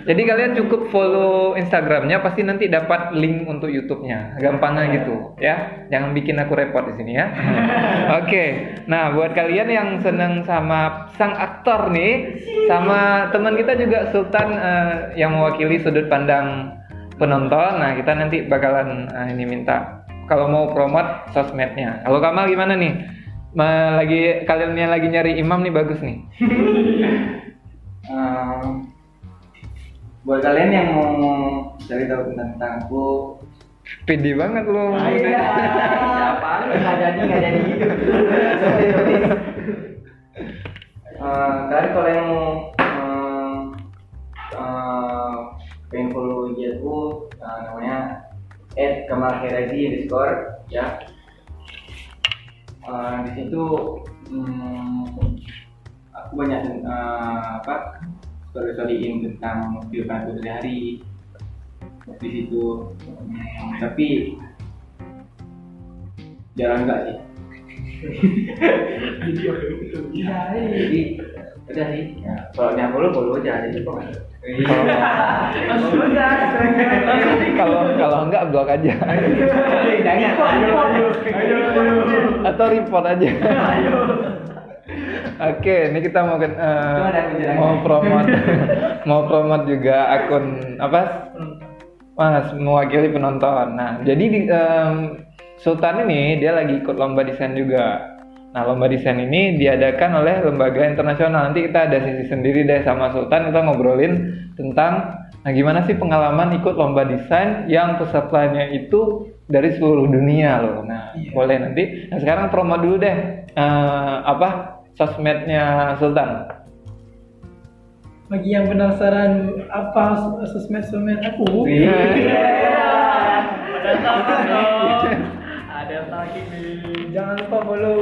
jadi kalian cukup follow Instagramnya, pasti nanti dapat link untuk YouTube-nya. Gampangnya gitu ya. Jangan bikin aku repot di sini ya. Oke. Nah, buat kalian yang seneng sama sang aktor nih, sama teman kita juga Sultan yang mewakili sudut pandang penonton. Nah, kita nanti bakalan ini minta kalau mau promote sosmednya. Kalau Kamal gimana nih? Kalian yang lagi nyari imam nih bagus nih. Buat kalian yang mau cari tahu tentang aku, Pede banget lo. siapa lu nggak jadi hidup. Kalian kalau yang mau pengen follow IG aku, namanya @kamalherazi_ ya. Di situ aku banyak story-storyin tentang kehidupan aku sehari di situ. Tapi jarang enggak sih. Jadi udah sih. Ya, kalau yang follow aja aja kok. Kalau enggak blok aja. Atau report aja. Oke, ini kita mau promote juga akun apa? Mas mewakili penonton. Nah, jadi Sultan ini dia lagi ikut lomba desain juga. Nah, lomba desain ini diadakan oleh lembaga internasional. Nanti kita ada sesi sendiri deh sama Sultan, kita ngobrolin tentang gimana sih pengalaman ikut lomba desain yang pesertanya itu dari seluruh dunia loh. Nah, boleh nanti. Nah, sekarang promo dulu deh sosmednya Sultan. Bagi yang penasaran apa sosmed aku, Ada lagi nih. jangan lupa follow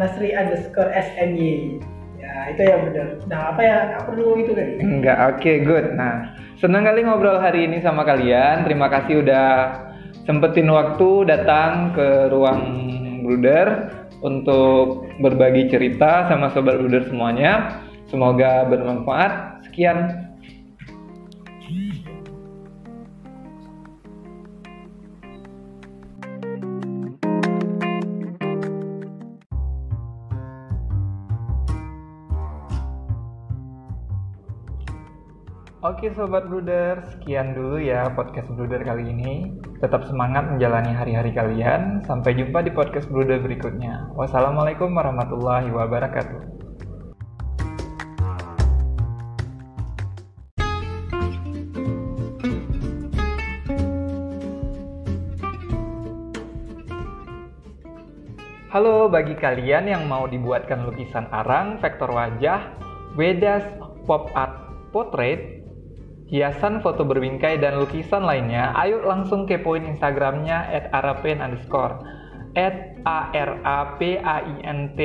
@nasri_smy. Ya, itu yang benar. Nah, apa ya? Perlu itu kan? Enggak, oke, good. Nah, senang kali ngobrol hari ini sama kalian. Terima kasih udah sempetin waktu datang ke ruang Bruder untuk berbagi cerita sama sobat Bruder semuanya. Semoga bermanfaat. Sekian. Oke Sobat Bruder, sekian dulu ya podcast Bruder kali ini. Tetap semangat menjalani hari-hari kalian. Sampai jumpa di podcast Bruder berikutnya. Wassalamualaikum warahmatullahi wabarakatuh. Halo, bagi kalian yang mau dibuatkan lukisan arang, vektor wajah, Wedas Pop Art Portrait, hiasan foto berbingkai dan lukisan lainnya, ayo langsung kepoin Instagramnya @arapaint_, @arapaint_,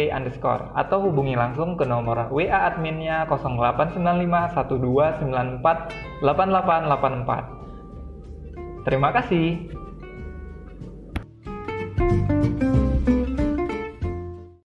atau hubungi langsung ke nomor WA adminnya 089512948884. Terima kasih.